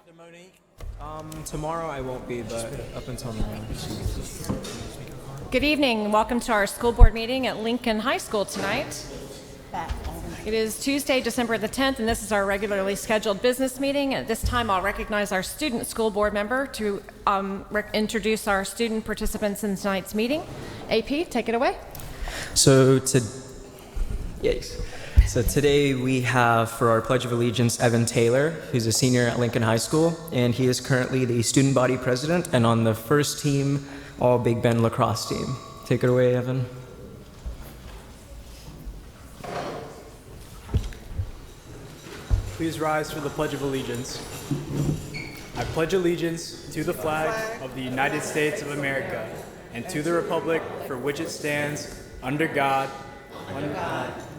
Dr. Monique? Tomorrow I won't be, but up until now. Good evening. Welcome to our school board meeting at Lincoln High School tonight. It is Tuesday, December the 10th, and this is our regularly scheduled business meeting. At this time, I'll recognize our student school board member to introduce our student participants in tonight's meeting. AP, take it away. So today we have for our Pledge of Allegiance Evan Taylor, who's a senior at Lincoln High School, and he is currently the student body president and on the first team all Big Bend lacrosse team. Take it away, Evan. Please rise for the Pledge of Allegiance. I pledge allegiance to the flag of the United States of America and to the republic for which it stands, under God,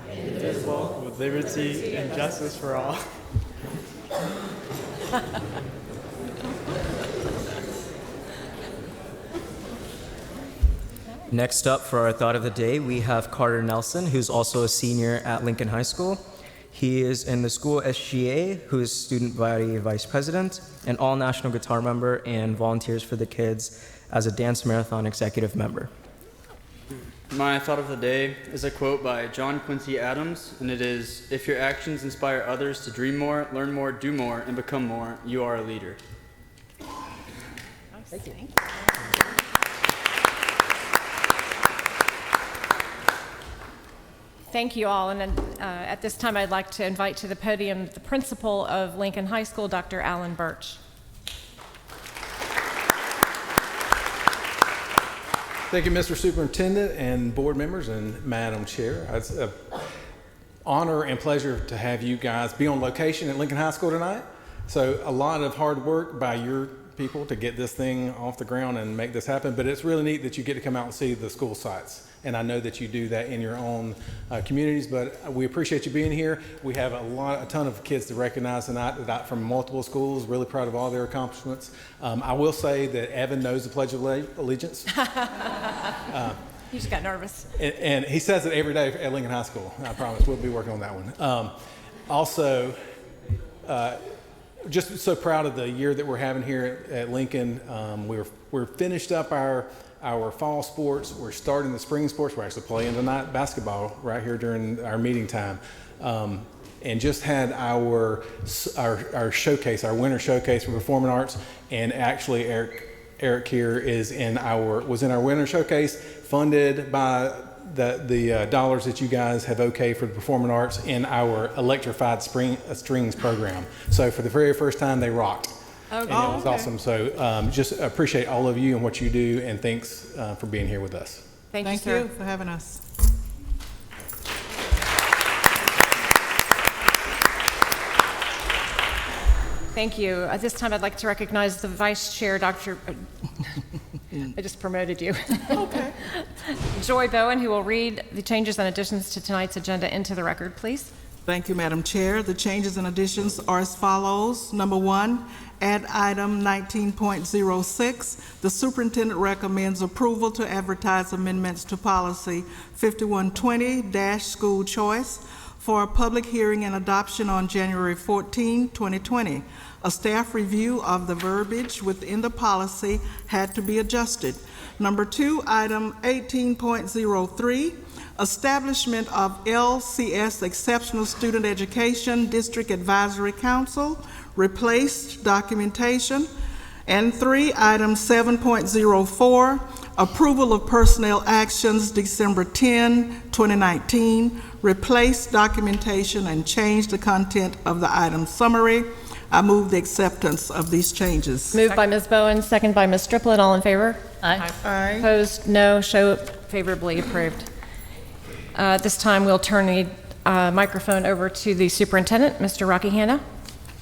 indivisible, with liberty and justice for all. Next up for our thought of the day, we have Carter Nelson, who's also a senior at Lincoln High School. He is in the school SGA, who is student body vice president, an all-national guitar member, and volunteers for the kids as a dance marathon executive member. My thought of the day is a quote by John Quincy Adams, and it is, "If your actions inspire others to dream more, learn more, do more, and become more, you are a leader." Thank you. Thank you all, and at this time I'd like to invite to the podium the principal of Lincoln High School, Dr. Alan Birch. Thank you, Mr. Superintendent and board members and Madam Chair. It's an honor and pleasure to have you guys be on location at Lincoln High School tonight. So a lot of hard work by your people to get this thing off the ground and make this happen, but it's really neat that you get to come out and see the school sites. And I know that you do that in your own communities, but we appreciate you being here. We have a ton of kids to recognize tonight from multiple schools. Really proud of all their accomplishments. I will say that Evan knows the Pledge of Allegiance. He just got nervous. And he says it every day at Lincoln High School. I promise we'll be working on that one. Also, just so proud of the year that we're having here at Lincoln. We're finished up our fall sports. We're starting the spring sports. We're actually playing tonight basketball right here during our meeting time, and just had our showcase, our winter showcase for performing arts. And actually, Eric here was in our winter showcase, funded by the dollars that you guys have okayed for the performing arts in our electrified strings program. So for the very first time, they rocked. And it was awesome. So just appreciate all of you and what you do, and thanks for being here with us. Thank you, sir. Thank you for having us. Thank you. At this time, I'd like to recognize the Vice Chair, Dr. I just promoted you. Okay. Joy Bowen, who will read the changes and additions to tonight's agenda into the record, please. Thank you, Madam Chair. The changes and additions are as follows. Number 1, add item 19.06. The superintendent recommends approval to advertise amendments to policy 5120-school choice for a public hearing and adoption on January 14, 2020. A staff review of the verbiage within the policy had to be adjusted. Number 2, item 18.03. Establishment of LCS Exceptional Student Education District Advisory Council, replaced documentation. And 3, item 7.04, approval of personnel actions December 10, 2019, replaced documentation and change the content of the item summary. I move the acceptance of these changes. Moved by Ms. Bowen, second by Ms. Striplett. All in favor? Aye. Aye. Opposed? No. Show favorably approved. This time we'll turn the microphone over to the superintendent, Mr. Rocky Hanna.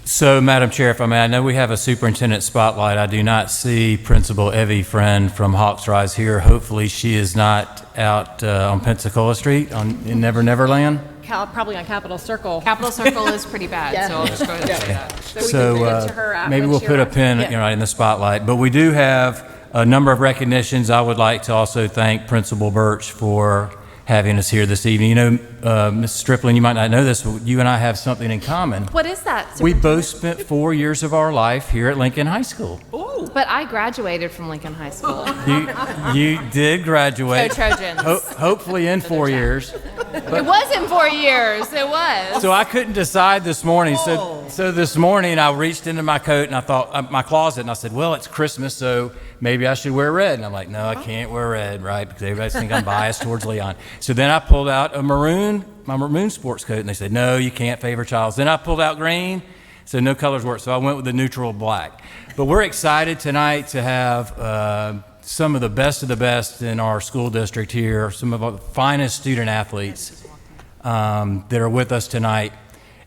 So, Madam Chair, if I may, I know we have a superintendent spotlight. I do not see Principal Evie Friend from Hawks Rise here. Hopefully she is not out on Pensacola Street in Never Never Land. Probably on Capitol Circle. Capitol Circle is pretty bad, Yeah. so I'll just go ahead and say that. So we can get to her maybe when we'll she put a arrives. pin Yeah. in the spotlight. But we do have a number of recognitions. I would like to also thank Principal Birch for having us here this evening. You know, Ms. Stripling, you might not know this, but you and I have something in common. What is that? We both spent 4 years of our life here at Lincoln High School. But I graduated from Lincoln High School. You did graduate. Go Trojans. Hopefully in 4 years. It was in 4 years. It was. So I couldn't decide this morning. So this morning I reached into my coat and I thought, my closet, and I said, well, it's Christmas, so maybe I should wear red. And I'm like, no, I can't wear red, right? Because everybody thinks I'm biased towards Leon. So then I pulled out my maroon sports coat, and they said, no, you can't favor Childs. Then I pulled out green, so no colors work. So I went with the neutral black. But we're excited tonight to have some of the best in our school district here, some of the finest student athletes that are with us tonight.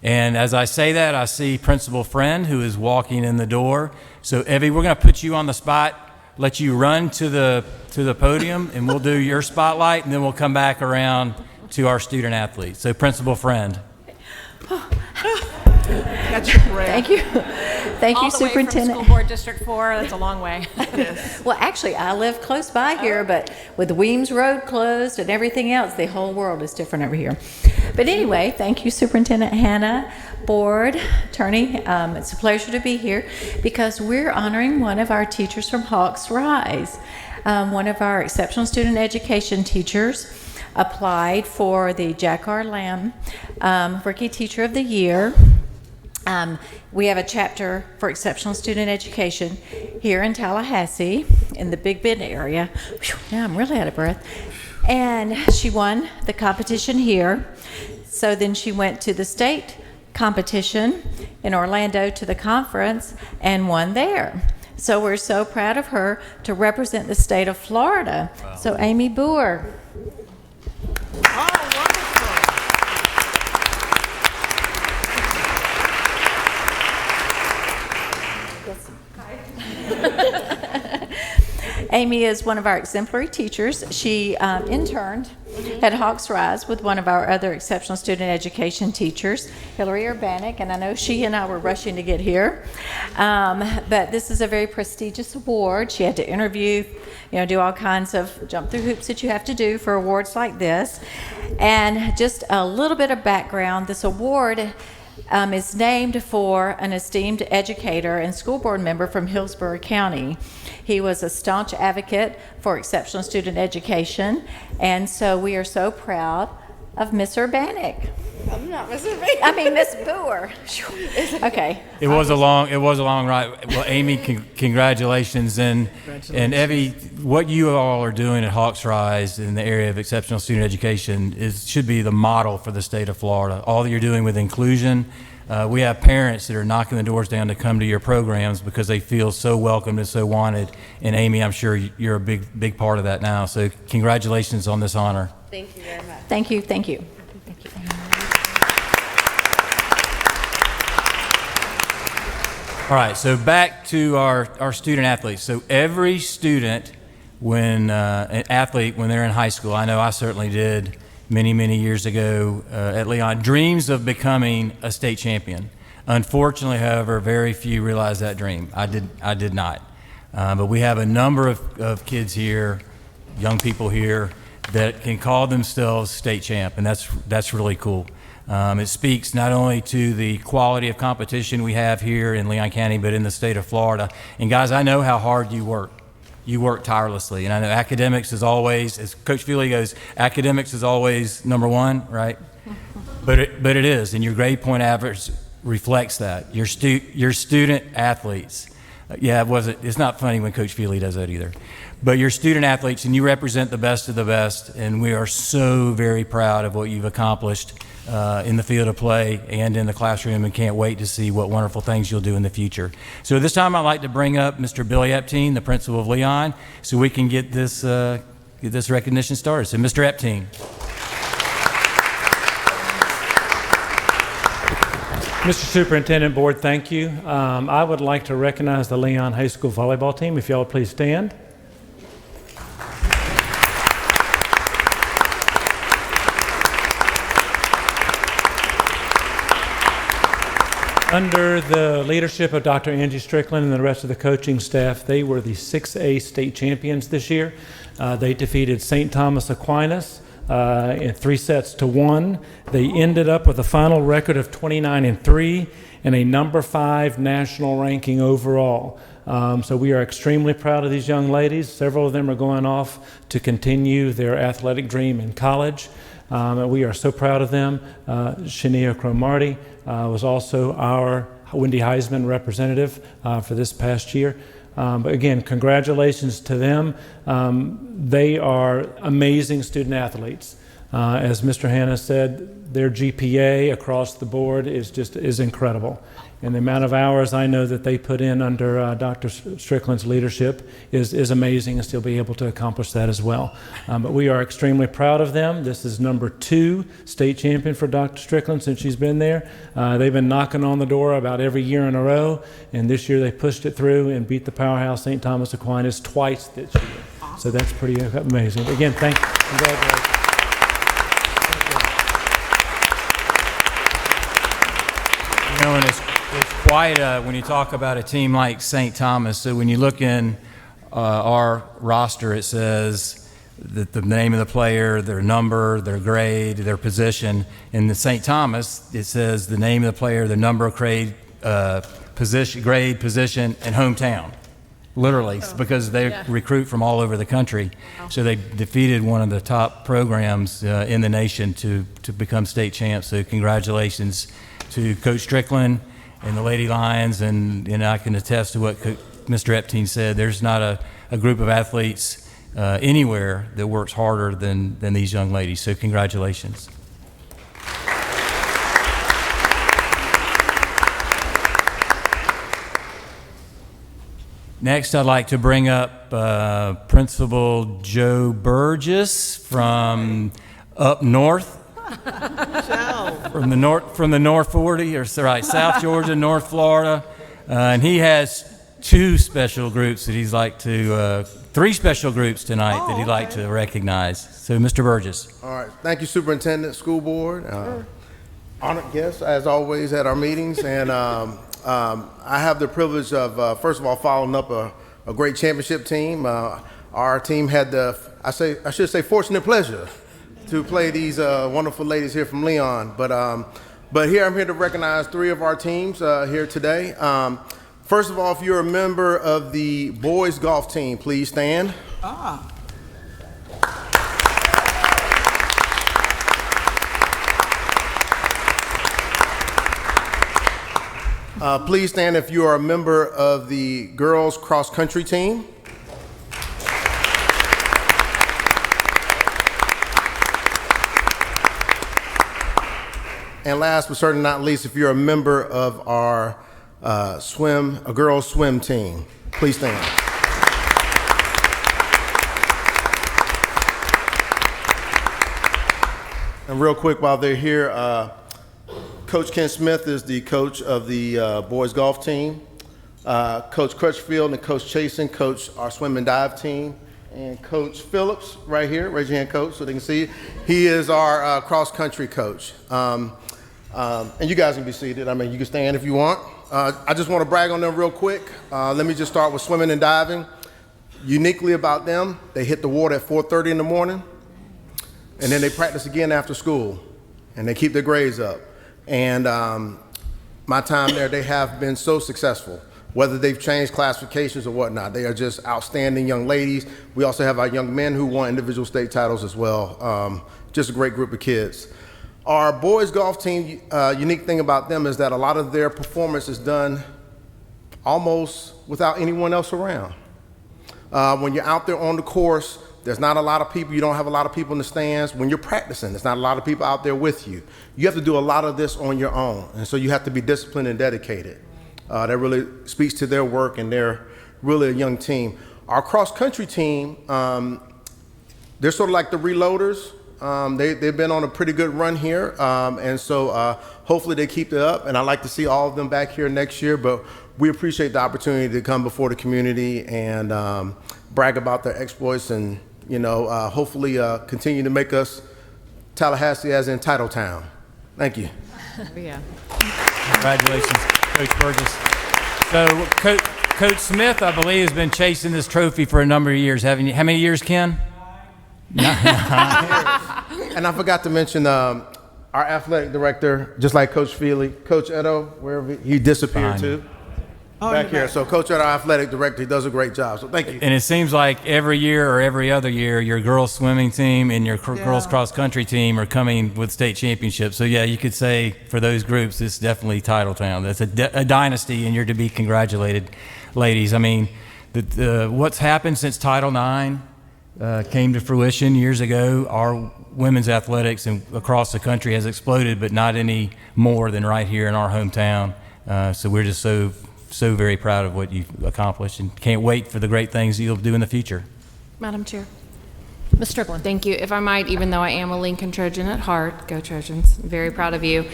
And as I say that, I see Principal Friend, who is walking in the door. So Evie, we're going to put you on the spot, let you run to the podium, and we'll do your spotlight, and then we'll come back around to our student athletes. So Principal Friend. Got your breath. Thank you. Thank you, All the way from Superintendent. School Board District 4, that's a long way. Well, actually, I live close by here, but with Weems Road closed and everything else, the whole world is different over here. But anyway, thank you, Superintendent Hannah, Board, Attorney. It's a pleasure to be here because we're honoring one of our teachers from Hawks Rise. One of our exceptional student education teachers applied for the Jack R. Lamb Rookie Teacher of the Year. We have a chapter for exceptional student education here in Tallahassee in the Big Bend area. Whew, now I'm really out of breath. And she won the competition here. So then she went to the state competition in Orlando to the conference and won there. So we're so proud of her to represent the state of Florida. Wow. So Amy Boer. Amy is one of our exemplary teachers. She interned at Hawks Rise with one of our other exceptional student education teachers, Hillary Urbanik, and I know she and I were rushing to get here. But this is a very prestigious award. She had to interview, do all kinds of jump through hoops that you have to do for awards like this. And just a little bit of background, this award is named for an esteemed educator and school board member from Hillsborough County. He was a staunch advocate for exceptional student education, and so we are so proud of Miss Urbanik. I'm not Miss Urbanik. I mean, Miss Boer. Okay. It was a long ride. Well, Amy, congratulations. And Evie, what you all are doing at Hawks Rise in the area of exceptional student education should be the model for the state of Florida. All that you're doing with inclusion. We have parents that are knocking the doors down to come to your programs because they feel so welcomed and so wanted. And Amy, I'm sure you're a big part of that now. So congratulations on this honor. Thank you very much. Thank you. Thank you. Thank you. All right, so back to our student athletes. So every student, an athlete, when they're in high school, I know I certainly did many years ago at Leon, dreams of becoming a state champion. Unfortunately, however, very few realize that dream. I did not. But we have a number of kids here, young people here, that can call themselves state champ, and that's really cool. It speaks not only to the quality of competition we have here in Leon County, but in the state of Florida. And guys, I know how hard you work. You work tirelessly. And I know academics is always, as Coach Feely goes, academics is always number one, right? But it is, and your grade point average reflects that. Your student athletes. It's not funny when Coach Feely does that either. But your student athletes, and you represent the best of the best, and we are so very proud of what you've accomplished in the field of play and in the classroom, and can't wait to see what wonderful things you'll do in the future. So this time I'd like to bring up Mr. Billy Epteen, the principal of Leon, so we can get this recognition started. So Mr. Epteen. Mr. Superintendent, Board, thank you. I would like to recognize the Leon High School volleyball team. If y'all would please stand. Under the leadership of Dr. Angie Strickland and the rest of the coaching staff, they were the 6A state champions this year. They defeated St. Thomas Aquinas, in 3-1. They ended up with a final record of 29-3 and a number 5 national ranking overall. So we are extremely proud of these young ladies. Several of them are going off to continue their athletic dream in college. And we are so proud of them. Shania Cromartie was also our Wendy Heisman representative for this past year. But again, congratulations to them. They are amazing student athletes. As Mr. Hanna said, their GPA across the board is incredible. And the amount of hours I know that they put in under Dr. Strickland's leadership is amazing, and still be able to accomplish that as well. But we are extremely proud of them. This is number 2 state champion for Dr. Strickland since she's been there. They've been knocking on the door about every year in a row, and this year they pushed it through and beat the powerhouse St. Thomas Aquinas twice this year. So that's pretty amazing. Again, congratulations. You know, and it's quite when you talk about a team like St. Thomas. So when you look in our roster, it says that the name of the player, their number, their grade, their position. In the St. Thomas, it says the name of the player, the number, grade, position, and hometown. Literally, because they recruit from all over the country. So they defeated one of the top programs in the nation to become state champs. So congratulations to Coach Strickland and the Lady Lions, and I can attest to what Mr. Epstein said. There's not a group of athletes anywhere that works harder than these young ladies. So congratulations. Next, I'd like to bring up Principal Joe Burgess from up north. From the North 40, or right, South Georgia, North Florida, and he has 2 special groups that he's like to, 3 special groups tonight that he'd like to recognize. So, Mr. Burgess. All right, thank you, Superintendent, School Board, honored guests as always at our meetings, and I have the privilege of first of all following up a great championship team. Our team had I should say fortunate pleasure to play these wonderful ladies here from Leon. But here I'm here to recognize 3 of our teams here today. First of all, if you're a member of the boys golf team, please stand. Please stand if you are a member of the girls cross country team. And last but certainly not least, if you're a member of our girls swim team, please stand. And real quick, while they're here, Coach Ken Smith is the coach of the boys golf team. Coach Crutchfield and Coach Chasen coach our swim and dive team. And Coach Phillips right here, raise your hand, Coach, so they can see you. He is our cross country coach. And you guys can be seated. I mean, you can stand if you want. I just want to brag on them real quick. Let me just start with swimming and diving. Uniquely about them, they hit the water at 4:30 in the morning, and then they practice again after school, and they keep their grades up. And my time there, they have been so successful, whether they've changed classifications or whatnot. They are just outstanding young ladies. We also have our young men who won individual state titles as well. Just a great group of kids. Our boys golf team, unique thing about them is that a lot of their performance is done almost without anyone else around. When you're out there on the course, there's not a lot of people. You don't have a lot of people in the stands. When you're practicing, there's not a lot of people out there with you. You have to do a lot of this on your own, and so you have to be disciplined and dedicated. That really speaks to their work, and they're really a young team. Our cross-country team, they're sort of like the reloaders. They've been on a pretty good run here, and so hopefully they keep it up, and I'd like to see all of them back here next year, but we appreciate the opportunity to come before the community and brag about their exploits and, hopefully continue to make us Tallahassee as in Title Town. Thank you. Yeah. Congratulations, Coach Burgess. So Coach Smith, I believe, has been chasing this trophy for a number of years, haven't you? How many years, Ken? And I forgot to mention our athletic director, just like Coach Feely, Coach Edo, wherever he disappeared Fine. too. Back here. So Coach Edo, our athletic director, he does a great job. So thank you. And it seems like every year or every other year, your girls swimming team and your girls cross country team are coming with state championships. So yeah, you could say for those groups, it's definitely Title Town. That's a dynasty, and you're to be congratulated, ladies. I mean, what's happened since Title IX came to fruition years ago, our women's athletics and across the country has exploded, but not any more than right here in our hometown. So we're just so very proud of what you've accomplished and can't wait for the great things you'll do in the future. Madam Chair. Ms. Strickland. Thank you. If I might, even though I am a Lincoln Trojan at heart, go Trojans, I'm very proud of you.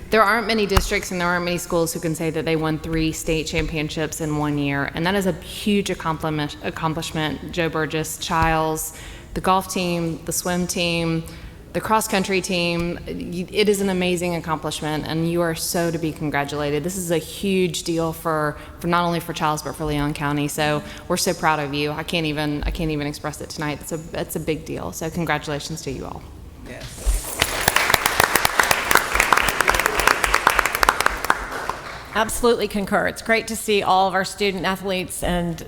There aren't many districts and there aren't many schools who can say that they won 3 state championships in 1 year, and that is a huge accomplishment. Joe Burgess, Childs, the golf team, the swim team, the cross-country team. It is an amazing accomplishment, and you are so to be congratulated. This is a huge deal for not only for Childs but for Leon County. So we're so proud of you. I can't even express it tonight. It's a big deal. So congratulations to you all. Absolutely concur. It's great to see all of our student athletes and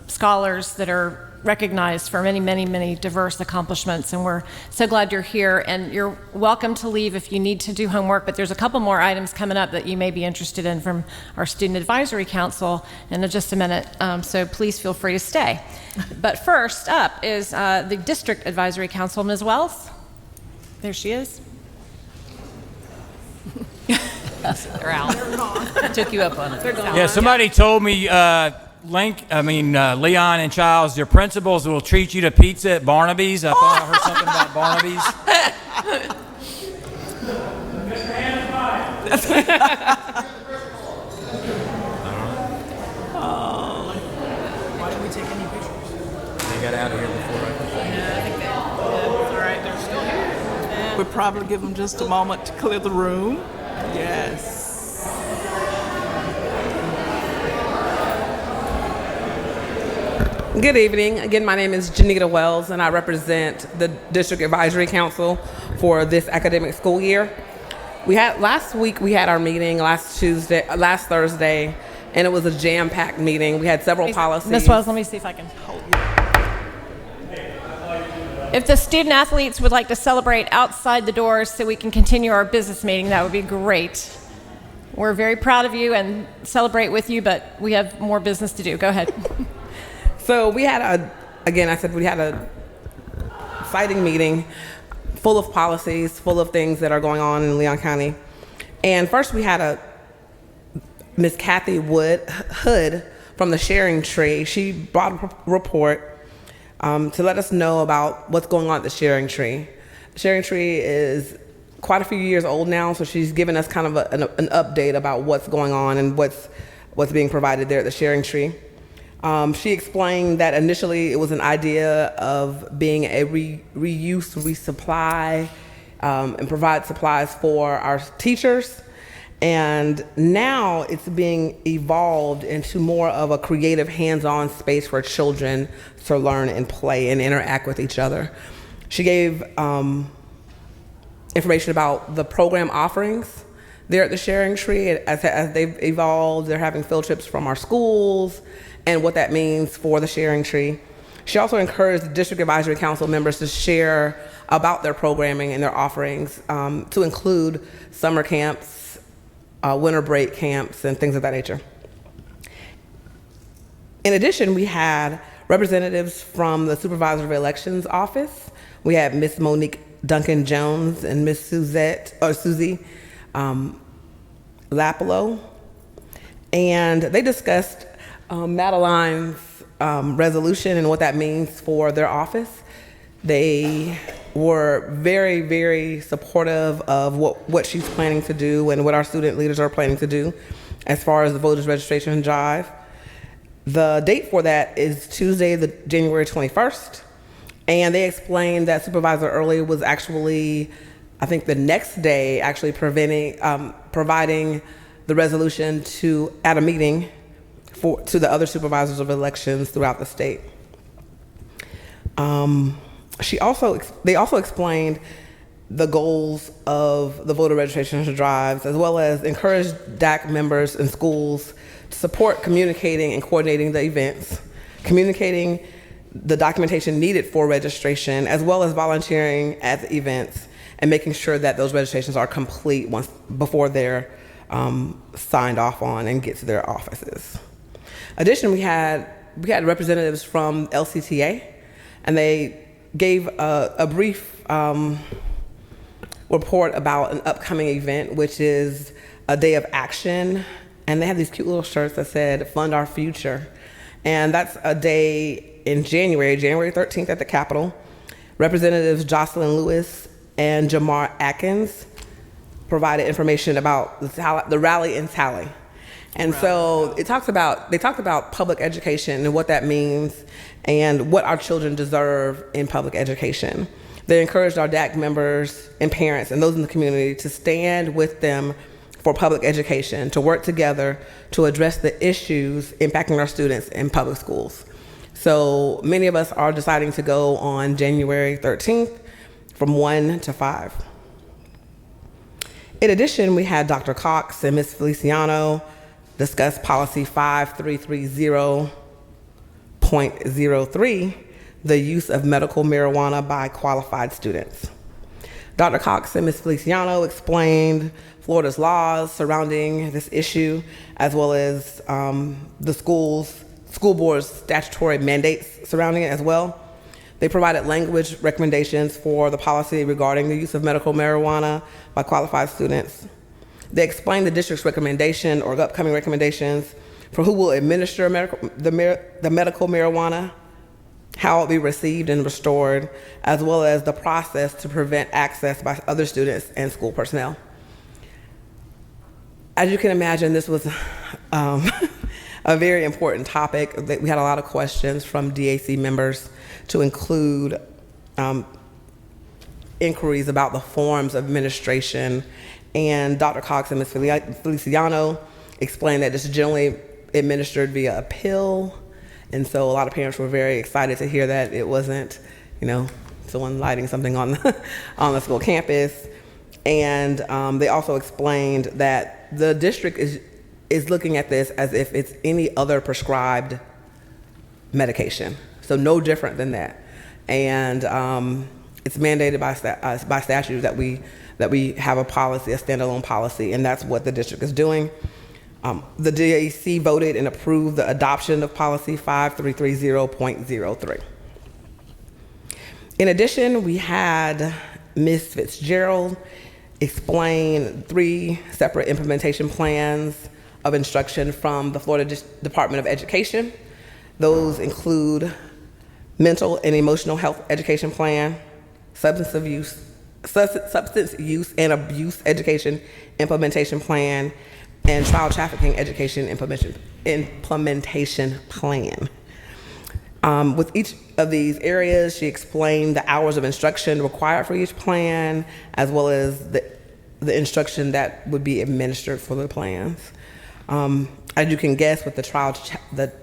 scholars that are recognized for many, many, many diverse accomplishments, and we're so glad you're here. And you're welcome to leave if you need to do homework, but there's a couple more items coming up that you may be interested in from our Student Advisory Council in just a minute, so please feel free to stay. But first up is the District Advisory Council. Ms. Wells? There she is. They're out. Took you up on it. They're gone. Yeah, somebody told me, Leon and Childs, your principals will treat you to pizza at Barnaby's. I thought I heard something about Barnaby's. Why didn't we take any pictures? They got out of here before I could say. I think that's all right. They're still here. We'll probably give them just a moment to clear the room. Yes. Good evening. Again, my name is Janita Wells, and I represent the District Advisory Council for this academic school year. Last week we had our meeting last Thursday, and it was a jam-packed meeting. We had several policies. Ms. Wells, let me see if I can hold you. If the student athletes would like to celebrate outside the doors so we can continue our business meeting, that would be great. We're very proud of you and celebrate with you, but we have more business to do. Go ahead. So we had a exciting meeting full of policies, full of things that are going on in Leon County. And first we had Miss Kathy Hood from the Sharing Tree. She brought a report to let us know about what's going on at the Sharing Tree. The Sharing Tree is quite a few years old now, so she's given us kind of an update about what's going on and what's being provided there at the Sharing Tree. She explained that initially it was an idea of being a reuse, resupply, and provide supplies for our teachers. And now it's being evolved into more of a creative, hands-on space for children to learn and play and interact with each other. She gave information about the program offerings there at the Sharing Tree. As they've evolved, they're having field trips from our schools and what that means for the Sharing Tree. She also encouraged the District Advisory Council members to share about their programming and their offerings, to include summer camps, winter break camps, and things of that nature. In addition, we had representatives from the Supervisor of Elections office. We had Miss Monique Duncan-Jones and Miss Susie Lapolo, and they discussed Madeline's resolution and what that means for their office. They were very, very supportive of what she's planning to do and what our student leaders are planning to do as far as the voters registration drive. The date for that is Tuesday, January 21st, and they explained that Supervisor Early was actually, I think the next day, actually providing the resolution at a meeting to the other supervisors of elections throughout the state. They also explained the goals of the voter registration drives, as well as encouraged DAC members and schools to support communicating and coordinating the events, communicating the documentation needed for registration, as well as volunteering at the events and making sure that those registrations are complete before they're signed off on and get to their offices. Additionally, we had representatives from LCTA, and they gave a brief report about an upcoming event, which is a day of action. And they have these cute little shirts that said, "Fund Our Future." And that's a day in January 13th at the Capitol. Representatives Jocelyn Lewis and Jamar Atkins provided information about the rally and tally. And so they talked about public education and what that means and what our children deserve in public education. They encouraged our DAC members and parents and those in the community to stand with them for public education, to work together to address the issues impacting our students in public schools. So many of us are deciding to go on January 13th from 1 to 5. In addition, we had Dr. Cox and Ms. Feliciano discuss policy 5330.03, the use of medical marijuana by qualified students. Dr. Cox and Ms. Feliciano explained Florida's laws surrounding this issue, as well as the school board's statutory mandates surrounding it as well. They provided language recommendations for the policy regarding the use of medical marijuana by qualified students. They explained the district's recommendation or upcoming recommendations for who will administer the medical marijuana, how it will be received and restored, as well as the process to prevent access by other students and school personnel. As you can imagine, this was a very important topic. We had a lot of questions from DAC members to include inquiries about the forms of administration. And Dr. Cox and Ms. Feliciano explained that this is generally administered via a pill. And so a lot of parents were very excited to hear that it wasn't, someone lighting something on the school campus. And they also explained that the district is looking at this as if it's any other prescribed medication. So no different than that. And it's mandated by statute that we have a policy, a standalone policy, and that's what the district is doing. The DAC voted and approved the adoption of policy 5330.03. In addition, we had Ms. Fitzgerald explain 3 separate implementation plans of instruction from the Florida Department of Education. Those include mental and emotional health education plan, substance use and abuse education implementation plan, and child trafficking education implementation plan. With each of these areas, she explained the hours of instruction required for each plan, as well as the instruction that would be administered for the plans. As you can guess, with the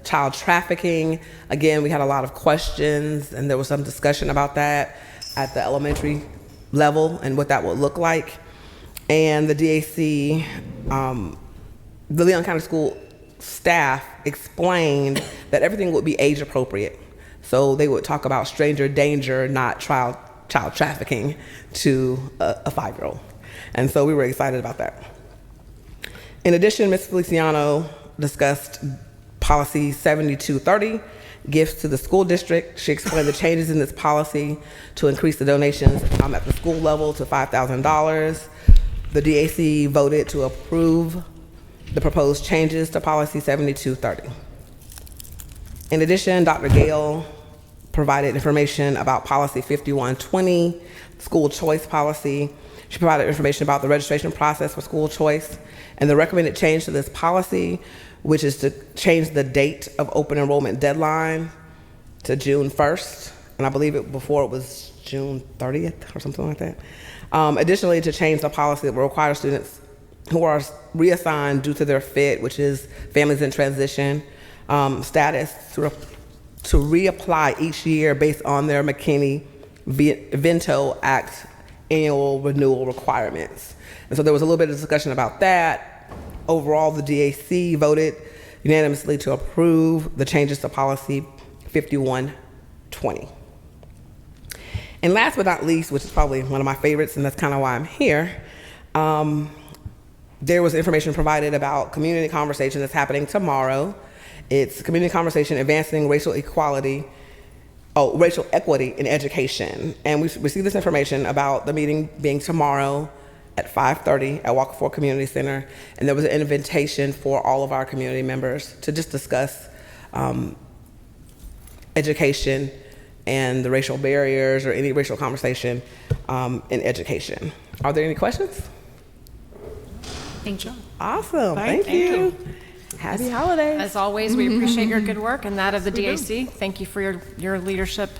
child trafficking, again, we had a lot of questions, and there was some discussion about that at the elementary level and what that would look like. And the DAC, the Leon County School staff explained that everything would be age appropriate. So they would talk about stranger danger, not child trafficking to a 5-year-old. And so we were excited about that. In addition, Ms. Feliciano discussed policy 7230, gifts to the school district. She explained the changes in this policy to increase the donations at the school level to $5,000. The DAC voted to approve the proposed changes to policy 7230. In addition, Dr. Gale provided information about policy 5120, school choice policy. She provided information about the registration process for school choice and the recommended change to this policy, which is to change the date of open enrollment deadline to June 1st. And I believe before it was June 30th or something like that. Additionally, to change the policy that will require students who are reassigned due to their FIT, which is families in transition status, to reapply each year based on their McKinney Vento Act annual renewal requirements. And so there was a little bit of discussion about that. Overall, the DAC voted unanimously to approve the changes to policy 5120. And last but not least, which is probably one of my favorites, and that's kind of why I'm here, there was information provided about community conversation that's happening tomorrow. It's community conversation advancing racial equity in education. And we received this information about the meeting being tomorrow at 5:30 at Walker Ford Community Center. And there was an invitation for all of our community members to just discuss education and the racial barriers or any racial conversation in education. Are there any questions? Thank you. Awesome, thank you. Happy holidays. As always, we appreciate your good work and that of the DAC. Thank you for your leadership.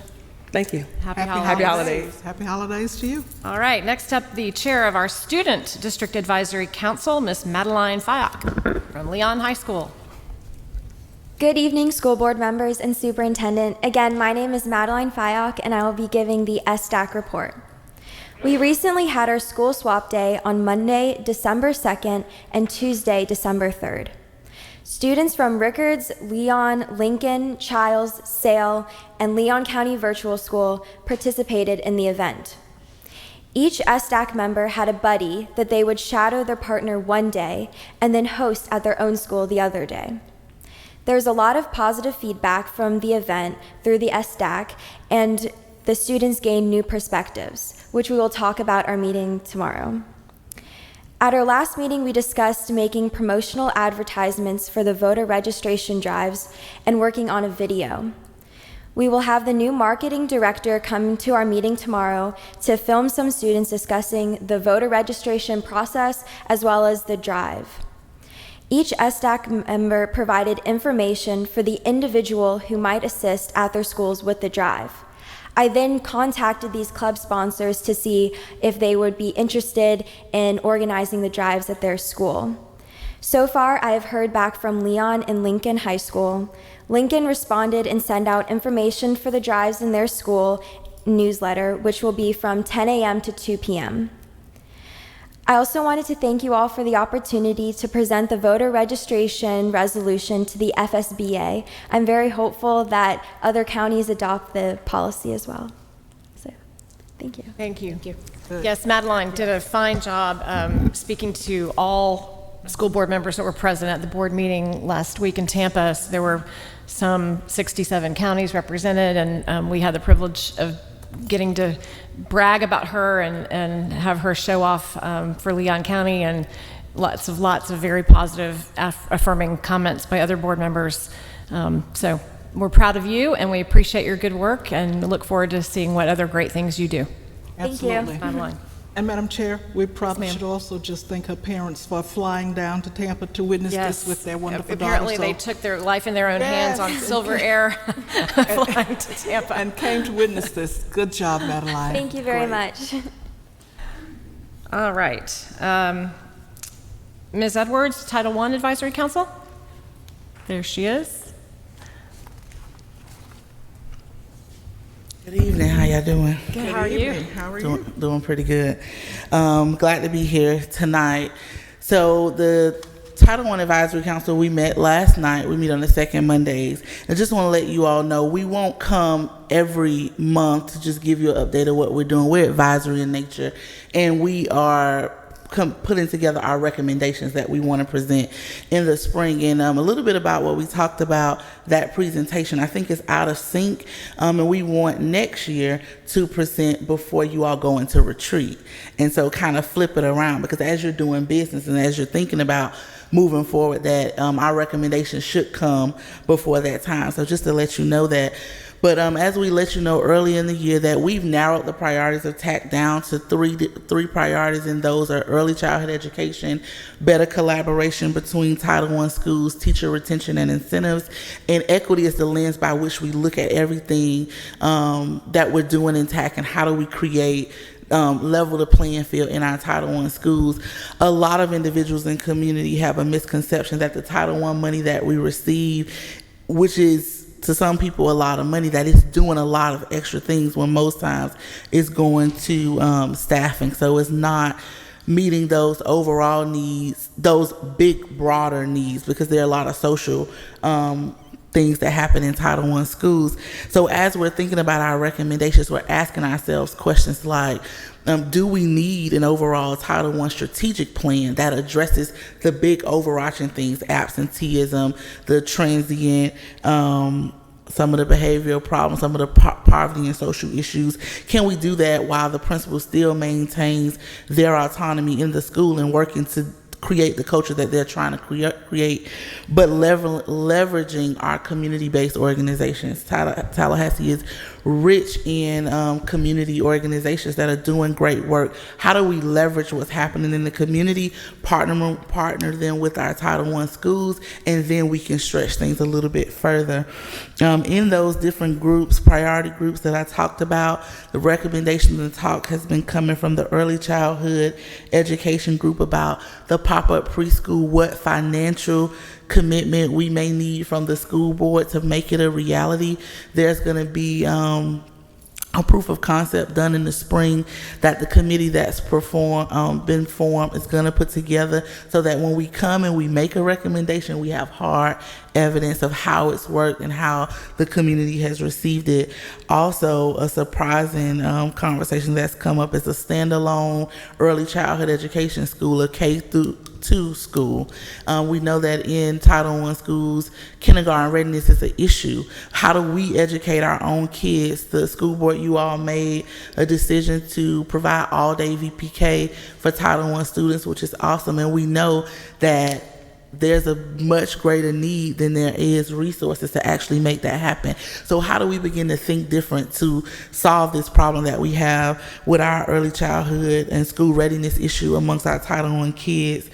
Thank you. Happy Happy holidays. Happy holidays to you. All right, next up, the chair of our Student District Advisory Council, Ms. Madeline Fyock from Leon High School. Good evening, school board members and superintendent. Again, my name is Madeline Fyock, and I will be giving the SDAC report. We recently had our school swap day on Monday, December 2nd, and Tuesday, December 3rd. Students from Rickards, Leon, Lincoln, Childs, Sale, and Leon County Virtual School participated in the event. Each SDAC member had a buddy that they would shadow their partner one day and then host at their own school the other day. There's a lot of positive feedback from the event through the SDAC, and the students gained new perspectives, which we will talk about our meeting tomorrow. At our last meeting, we discussed making promotional advertisements for the voter registration drives and working on a video. We will have the new marketing director come to our meeting tomorrow to film some students discussing the voter registration process as well as the drive. Each SDAC member provided information for the individual who might assist at their schools with the drive. I then contacted these club sponsors to see if they would be interested in organizing the drives at their school. So far, I have heard back from Leon and Lincoln High School. Lincoln responded and sent out information for the drives in their school newsletter, which will be from 10 a.m. to 2 p.m. I also wanted to thank you all for the opportunity to present the voter registration resolution to the FSBA. I'm very hopeful that other counties adopt the policy as well. So, thank you. Thank you. Yes, Madeline did a fine job speaking to all school board members that were present at the board meeting last week in Tampa. There were some 67 counties represented, and we had the privilege of getting to brag about her and have her show off for Leon County, and lots of very positive affirming comments by other board members. So we're proud of you, and we appreciate your good work and look forward to seeing what other great things you do. Absolutely. Madeline. And Madam Chair, we probably should also just thank her parents for flying down to Tampa to witness this with their wonderful Apparently daughter. they took their life in their own hands on Silver Air flying to Tampa. And came to witness this. Good job, Madeline. Thank you very much. All right. Ms. Edwards, Title I Advisory Council. There she is. Good evening. How y'all doing? Good. How are you? How are you? Doing pretty good. Glad to be here tonight. So the Title I Advisory Council, we met last night. We meet on the second Mondays. I just want to let you all know we won't come every month to just give you an update of what we're doing. We're advisory in nature, and we are putting together our recommendations that we want to present in the spring. And a little bit about what we talked about, that presentation, I think is out of sync, and we want next year to present before you all go into retreat. And so kind of flip it around, because as you're doing business and as you're thinking about moving forward, that our recommendations should come before that time. So just to let you know that. But as we let you know early in the year, that we've narrowed the priorities of TAC down to three priorities, and those are early childhood education, better collaboration between Title I schools, teacher retention and incentives, and equity is the lens by which we look at everything that we're doing in TAC, and how do we create level the playing field in our Title I schools. A lot of individuals in community have a misconception that the Title I money that we receive, which is to some people a lot of money, that it's doing a lot of extra things when most times it's going to staffing. So it's not meeting those overall needs, those big, broader needs, because there are a lot of social things that happen in Title I schools. So as we're thinking about our recommendations, we're asking ourselves questions like, do we need an overall Title I strategic plan that addresses the big overarching things, absenteeism, the transient, some of the behavioral problems, some of the poverty and social issues? Can we do that while the principal still maintains their autonomy in the school and working to create the culture that they're trying to create, but leveraging our community-based organizations? Tallahassee is rich in community organizations that are doing great work. How do we leverage what's happening in the community, partner them with our Title I schools, and then we can stretch things a little bit further. In those different groups, priority groups that I talked about, the recommendation in the talk has been coming from the early childhood education group about the pop-up preschool, what financial commitment we may need from the school board to make it a reality. There's going to be a proof of concept done in the spring that the committee that's been formed is going to put together, so that when we come and we make a recommendation, we have hard evidence of how it's worked and how the community has received it. Also, a surprising conversation that's come up is a standalone early childhood education school, a K-2 school. We know that in Title I schools, kindergarten readiness is an issue. How do we educate our own kids? The school board, you all made a decision to provide all-day VPK for Title I students, which is awesome, and we know that there's a much greater need than there is resources to actually make that happen. So how do we begin to think different to solve this problem that we have with our early childhood and school readiness issue amongst our Title I kids?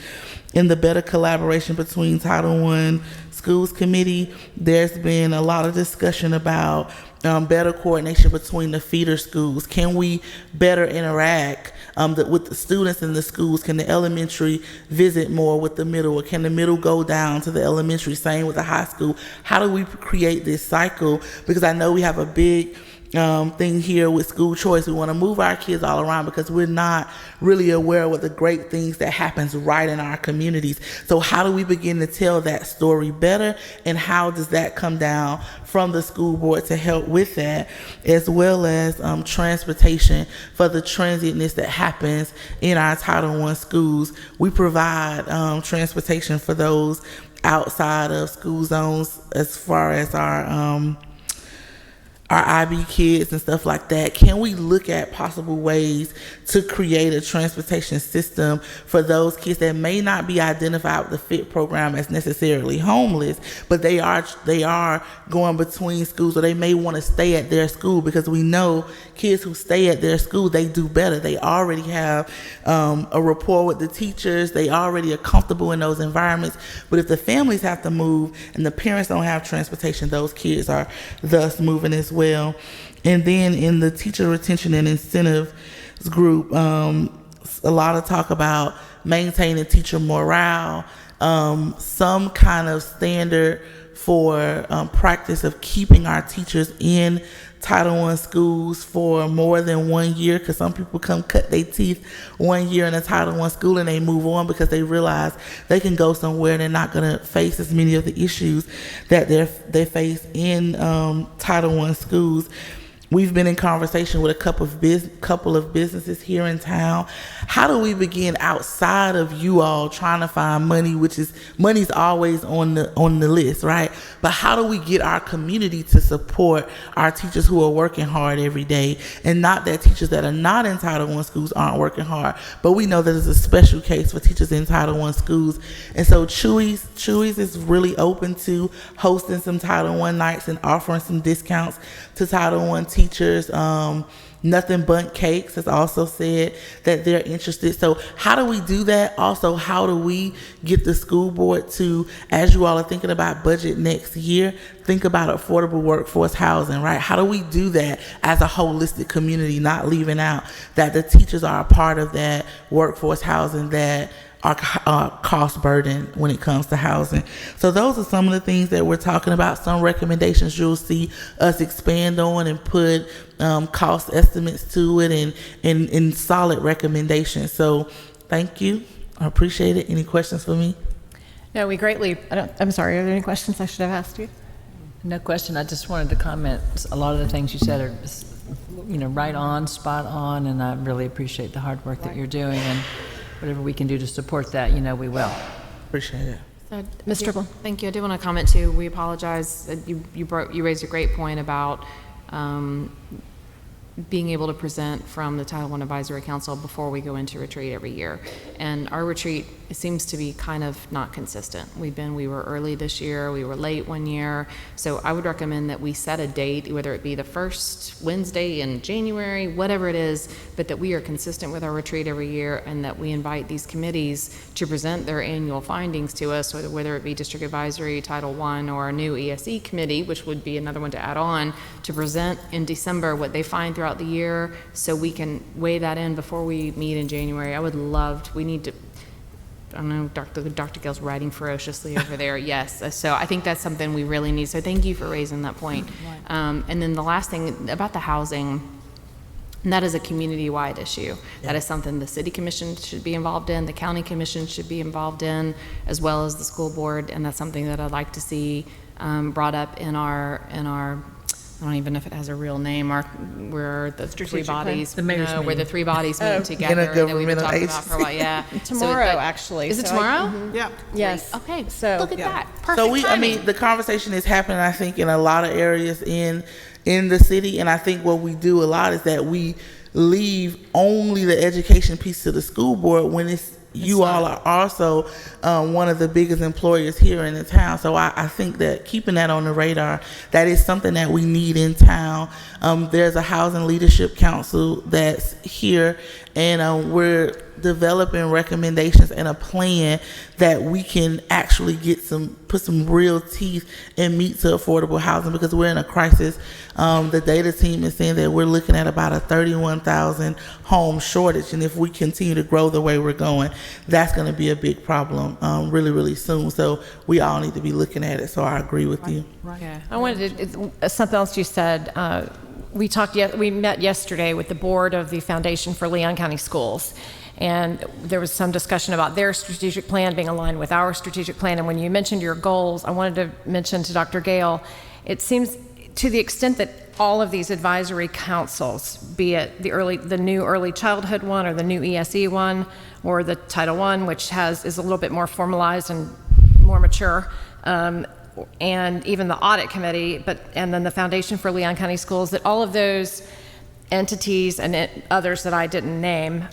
In the better collaboration between Title I Schools Committee, there's been a lot of discussion about better coordination between the feeder schools. Can we better interact with the students in the schools? Can the elementary visit more with the middle, or can the middle go down to the elementary? Same with the high school. How do we create this cycle? Because I know we have a big thing here with school choice. We want to move our kids all around because we're not really aware of what the great things that happens right in our communities. So how do we begin to tell that story better, and how does that come down from the school board to help with that, as well as transportation for the transientness that happens in our Title I schools? We provide transportation for those outside of school zones, as far as our IB kids and stuff like that. Can we look at possible ways to create a transportation system for those kids that may not be identified with the FIT program as necessarily homeless, but they are going between schools, or they may want to stay at their school? Because we know kids who stay at their school, they do better. They already have a rapport with the teachers. They already are comfortable in those environments. But if the families have to move and the parents don't have transportation, those kids are thus moving as well. And then in the teacher retention and incentives group, a lot of talk about maintaining teacher morale, some kind of standard for practice of keeping our teachers in Title I schools for more than 1 year, because some people come cut their teeth 1 year in a Title I school and they move on because they realize they can go somewhere and they're not going to face as many of the issues that they face in Title I schools. We've been in conversation with a couple of businesses here in town. How do we begin, outside of you all trying to find money, money's always on the list, right? But how do we get our community to support our teachers who are working hard every day? And not that teachers that are not in Title I schools aren't working hard, but we know that there's a special case for teachers in Title I schools. And so Chewy's is really open to hosting some Title I nights and offering some discounts to Title I teachers. Nothing But Cakes has also said that they're interested. So how do we do that? Also, how do we get the school board to, as you all are thinking about budget next year, think about affordable workforce housing, right? How do we do that as a holistic community, not leaving out that the teachers are a part of that workforce housing that our cost burden when it comes to housing. So those are some of the things that we're talking about. Some recommendations you'll see us expand on and put cost estimates to it and solid recommendations. So thank you. I appreciate it. Any questions for me? No, we greatly, I'm sorry, are there any questions I should have asked you? No question. I just wanted to comment. A lot of the things you said are, right on, spot on, and I really appreciate the hard work that you're doing, and whatever we can do to support that, we will. Appreciate it. Ms. Tribble. Thank you. I do want to comment too. We apologize. You raised a great point about being able to present from the Title I Advisory Council before we go into retreat every year. And our retreat seems to be kind of not consistent. We were early this year, we were late one year. So I would recommend that we set a date, whether it be the first Wednesday in January, whatever it is, but that we are consistent with our retreat every year and that we invite these committees to present their annual findings to us, whether it be District Advisory, Title I, or a new ESE committee, which would be another one to add on, to present in December what they find throughout the year so we can weigh that in before we meet in January. I would love to, we need to, I don't know, Dr. Gill's writing ferociously over there. Yes, so I think that's something we really need. So thank you for raising that point. And then the last thing about the housing, and that is a community-wide issue. That is something the city commission should be involved in, the county commission should be involved in, as well as the school board, and that's something that I'd like to see brought up in our I don't even know if it has a real name. We're the three bodies. The mayor's meeting. Where the three bodies meet together that we've been talking about for a while. Yeah. Tomorrow, actually. Is it tomorrow? Yeah. Yes. Okay. So look at that. Perfect So timing. the conversation is happening, I think, in a lot of areas in the city, and I think what we do a lot is that we leave only the education piece to the school board when you all are also one of the biggest employers here in the town. So I think that keeping that on the radar, that is something that we need in town. There's a housing leadership council that's here, and we're developing recommendations and a plan that we can actually put some real teeth and meat to affordable housing, because we're in a crisis. The data team is saying that we're looking at about a 31,000 home shortage, and if we continue to grow the way we're going, that's going to be a big problem really, really soon. So we all need to be looking at it. So I agree with you. Right. Yeah. I wanted to, something else you said. We met yesterday with the board of the Foundation for Leon County Schools. And there was some discussion about their strategic plan being aligned with our strategic plan. And when you mentioned your goals, I wanted to mention to Dr. Gale, it seems to the extent that all of these advisory councils, be it the new early childhood one or the new ESE one or the Title I, which is a little bit more formalized and more mature, and even the audit committee, and then the Foundation for Leon County Schools, that all of those entities and others that I didn't name,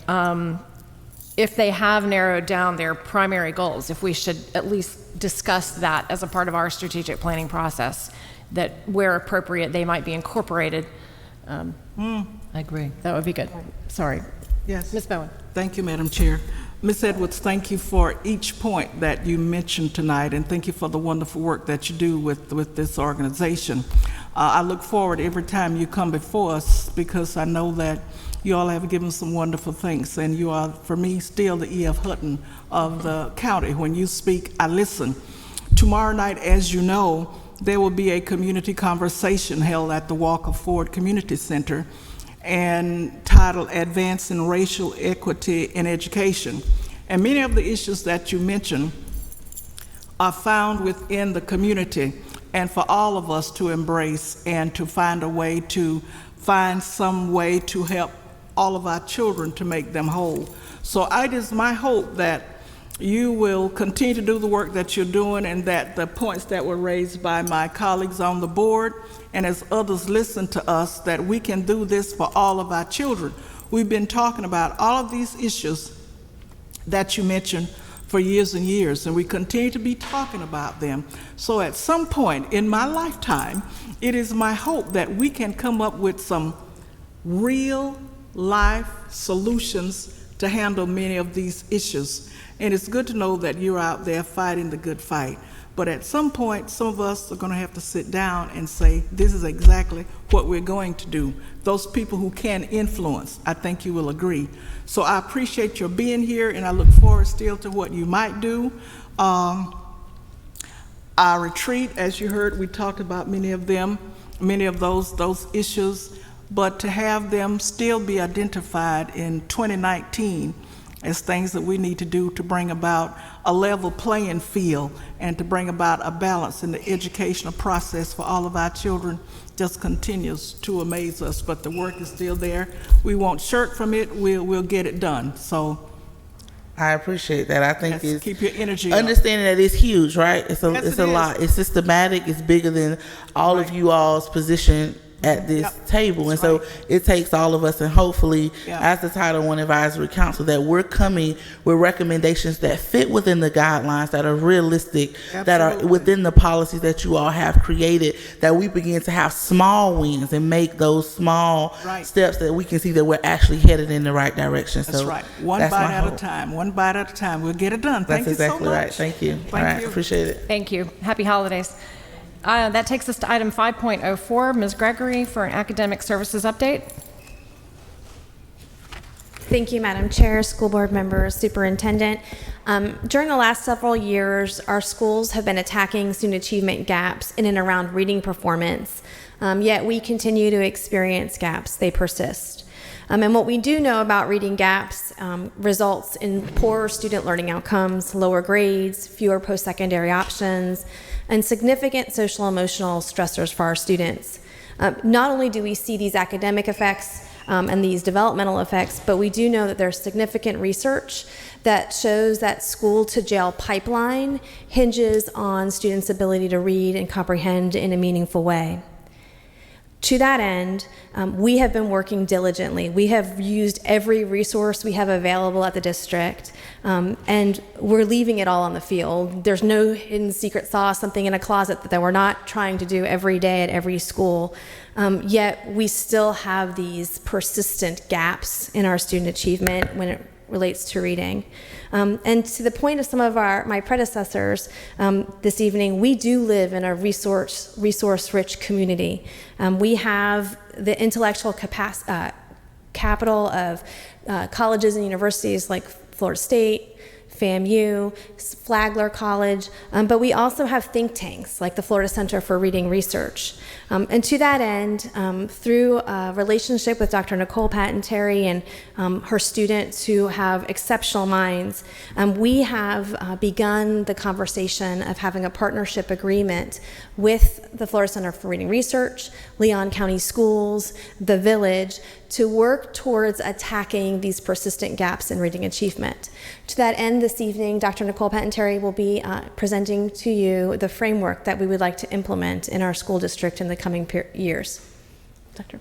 if they have narrowed down their primary goals, if we should at least discuss that as a part of our strategic planning process, that where appropriate they might be incorporated. I agree. That would be good. Sorry. Yes. Ms. Bowen. Thank you, Madam Chair. Ms. Edwards, thank you for each point that you mentioned tonight, and thank you for the wonderful work that you do with this organization. I look forward every time you come before us, because I know that you all have given some wonderful things, and you are, for me, still the E.F. Hutton of the county. When you speak, I listen. Tomorrow night, as you know, there will be a community conversation held at the Walker Ford Community Center, and titled Advancing Racial Equity in Education. And many of the issues that you mentioned are found within the community, and for all of us to embrace and to find some way to help all of our children to make them whole. So it is my hope that you will continue to do the work that you're doing, and that the points that were raised by my colleagues on the board and as others listen to us, that we can do this for all of our children. We've been talking about all of these issues that you mentioned for years and years, and we continue to be talking about them. So at some point in my lifetime, it is my hope that we can come up with some real life solutions to handle many of these issues. And it's good to know that you're out there fighting the good fight. But at some point, some of us are going to have to sit down and say, this is exactly what we're going to do. Those people who can influence, I think you will agree. So I appreciate your being here, and I look forward still to what you might do. Our retreat, as you heard, we talked about many of those issues, but to have them still be identified in 2019 as things that we need to do to bring about a level playing field and to bring about a balance in the educational process for all of our children just continues to amaze us. But the work is still there. We won't shirk from it. We'll get it done. So I appreciate that. I think it's keep your energy understanding up. That it's huge, right? It's a Yes, a lot. It's systematic. It's bigger than all of you all's position at this table. And so it takes all of us, and hopefully as the Title I Advisory Council, that we're coming with recommendations that fit within the guidelines, that are realistic, that are within the policies that you all have created, that we begin to have small wins and make those small steps that we can see that we're actually headed in the right direction. That's so right. One bite at a time. One bite at a time. We'll get it done. That's Thank you exactly so much. right. Thank you. Thank all right. you. Appreciate it. Thank you. Happy holidays. That takes us to item 5.04. Ms. Gregory for an academic services update. Thank you, Madam Chair, school board members, superintendent. During the last several years, our schools have been attacking student achievement gaps in and around reading performance, yet we continue to experience gaps. They persist. And what we do know about reading gaps results in poorer student learning outcomes, lower grades, fewer post-secondary options, and significant social emotional stressors for our students. Not only do we see these academic effects and these developmental effects, but we do know that there's significant research that shows that school to jail pipeline hinges on students' ability to read and comprehend in a meaningful way. To that end, we have been working diligently. We have used every resource we have available at the district, and we're leaving it all on the field. There's no hidden secret sauce, something in a closet that we're not trying to do every day at every school. Yet we still have these persistent gaps in our student achievement when it relates to reading. And to the point of some of my predecessors this evening, we do live in a resource-rich community. We have the intellectual capital of colleges and universities like Florida State, FAMU, Flagler College, but we also have think tanks like the Florida Center for Reading Research. And to that end, through a relationship with Dr. Nicole Patentary and her students who have exceptional minds, we have begun the conversation of having a partnership agreement with the Florida Center for Reading Research, Leon County Schools, the Village, to work towards attacking these persistent gaps in reading achievement. To that end, this evening, Dr. Nicole Patentary will be presenting to you the framework that we would like to implement in our school district in the coming years. Dr.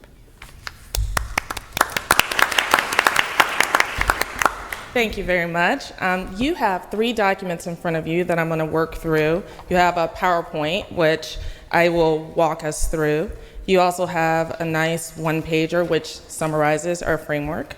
Thank you very much. You have 3 documents in front of you that I'm going to work through. You have a PowerPoint, which I will walk us through. You also have a nice one-pager, which summarizes our framework.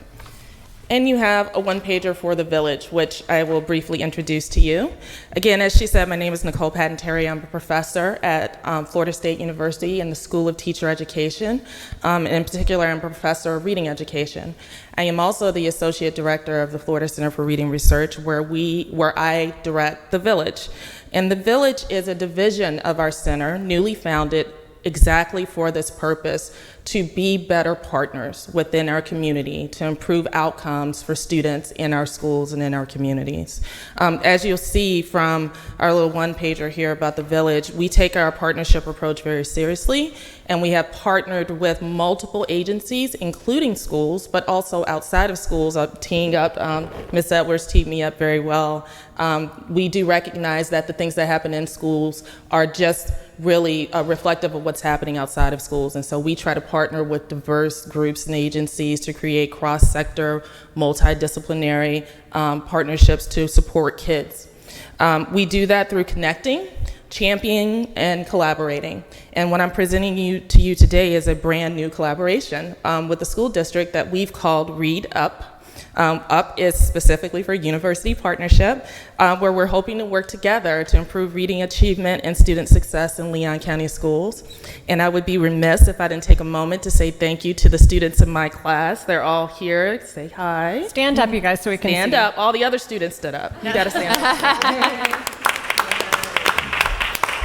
And you have a one-pager for the Village, which I will briefly introduce to you. Again, as she said, my name is Nicole Patentary. I'm a professor at Florida State University in the School of Teacher Education. And in particular, I'm a professor of reading education. I am also the associate director of the Florida Center for Reading Research, where I direct the Village. And the Village is a division of our center, newly founded exactly for this purpose, to be better partners within our community, to improve outcomes for students in our schools and in our communities. As you'll see from our little one-pager here about the Village, we take our partnership approach very seriously, and we have partnered with multiple agencies, including schools, but also outside of schools. Teeing up, Ms. Edwards teed me up very well. We do recognize that the things that happen in schools are just really reflective of what's happening outside of schools. And so we try to partner with diverse groups and agencies to create cross-sector, multidisciplinary partnerships to support kids. We do that through connecting, championing, and collaborating. And what I'm presenting to you today is a brand new collaboration with the school district that we've called Read Up. Up is specifically for university partnership, where we're hoping to work together to improve reading achievement and student success in Leon County schools. And I would be remiss if I didn't take a moment to say thank you to the students in my class. They're all here. Say hi. Stand up, you guys, so we can stand see. up. All the other students stood up. You got to stand up.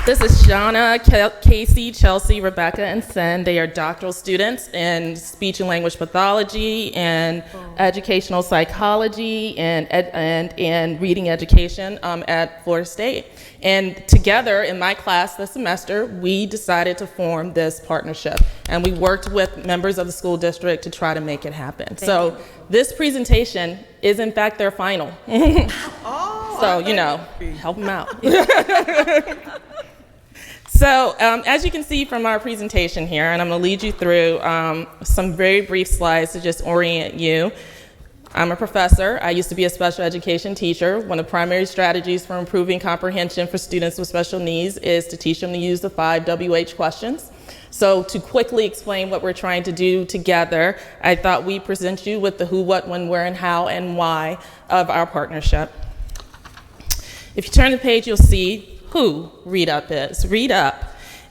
This is Shauna, Casey, Chelsea, Rebecca, and Sen. They are doctoral students in speech and language pathology and educational psychology and reading education at Florida State. And together in my class this semester, we decided to form this partnership. And we worked with members of the school district to try to make it happen. So this presentation is in fact their final. So, you know, help them out. So as you can see from our presentation here, and I'm going to lead you through some very brief slides to just orient you. I'm a professor. I used to be a special education teacher. One of the primary strategies for improving comprehension for students with special needs is to teach them to use the 5 WH questions. So to quickly explain what we're trying to do together, I thought we'd present you with the who, what, when, where, and how, and why of our partnership. If you turn the page, you'll see who Read Up is. Read Up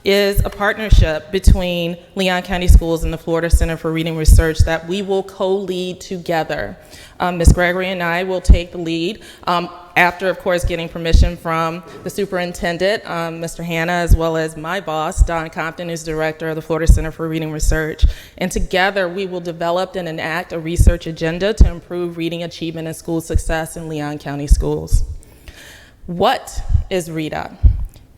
is a partnership between Leon County Schools and the Florida Center for Reading Research that we will co-lead together. Ms. Gregory and I will take the lead after, of course, getting permission from the superintendent, Mr. Hanna, as well as my boss, Don Compton, who's director of the Florida Center for Reading Research. And together, we will develop and enact a research agenda to improve reading achievement and school success in Leon County schools. What is Read Up?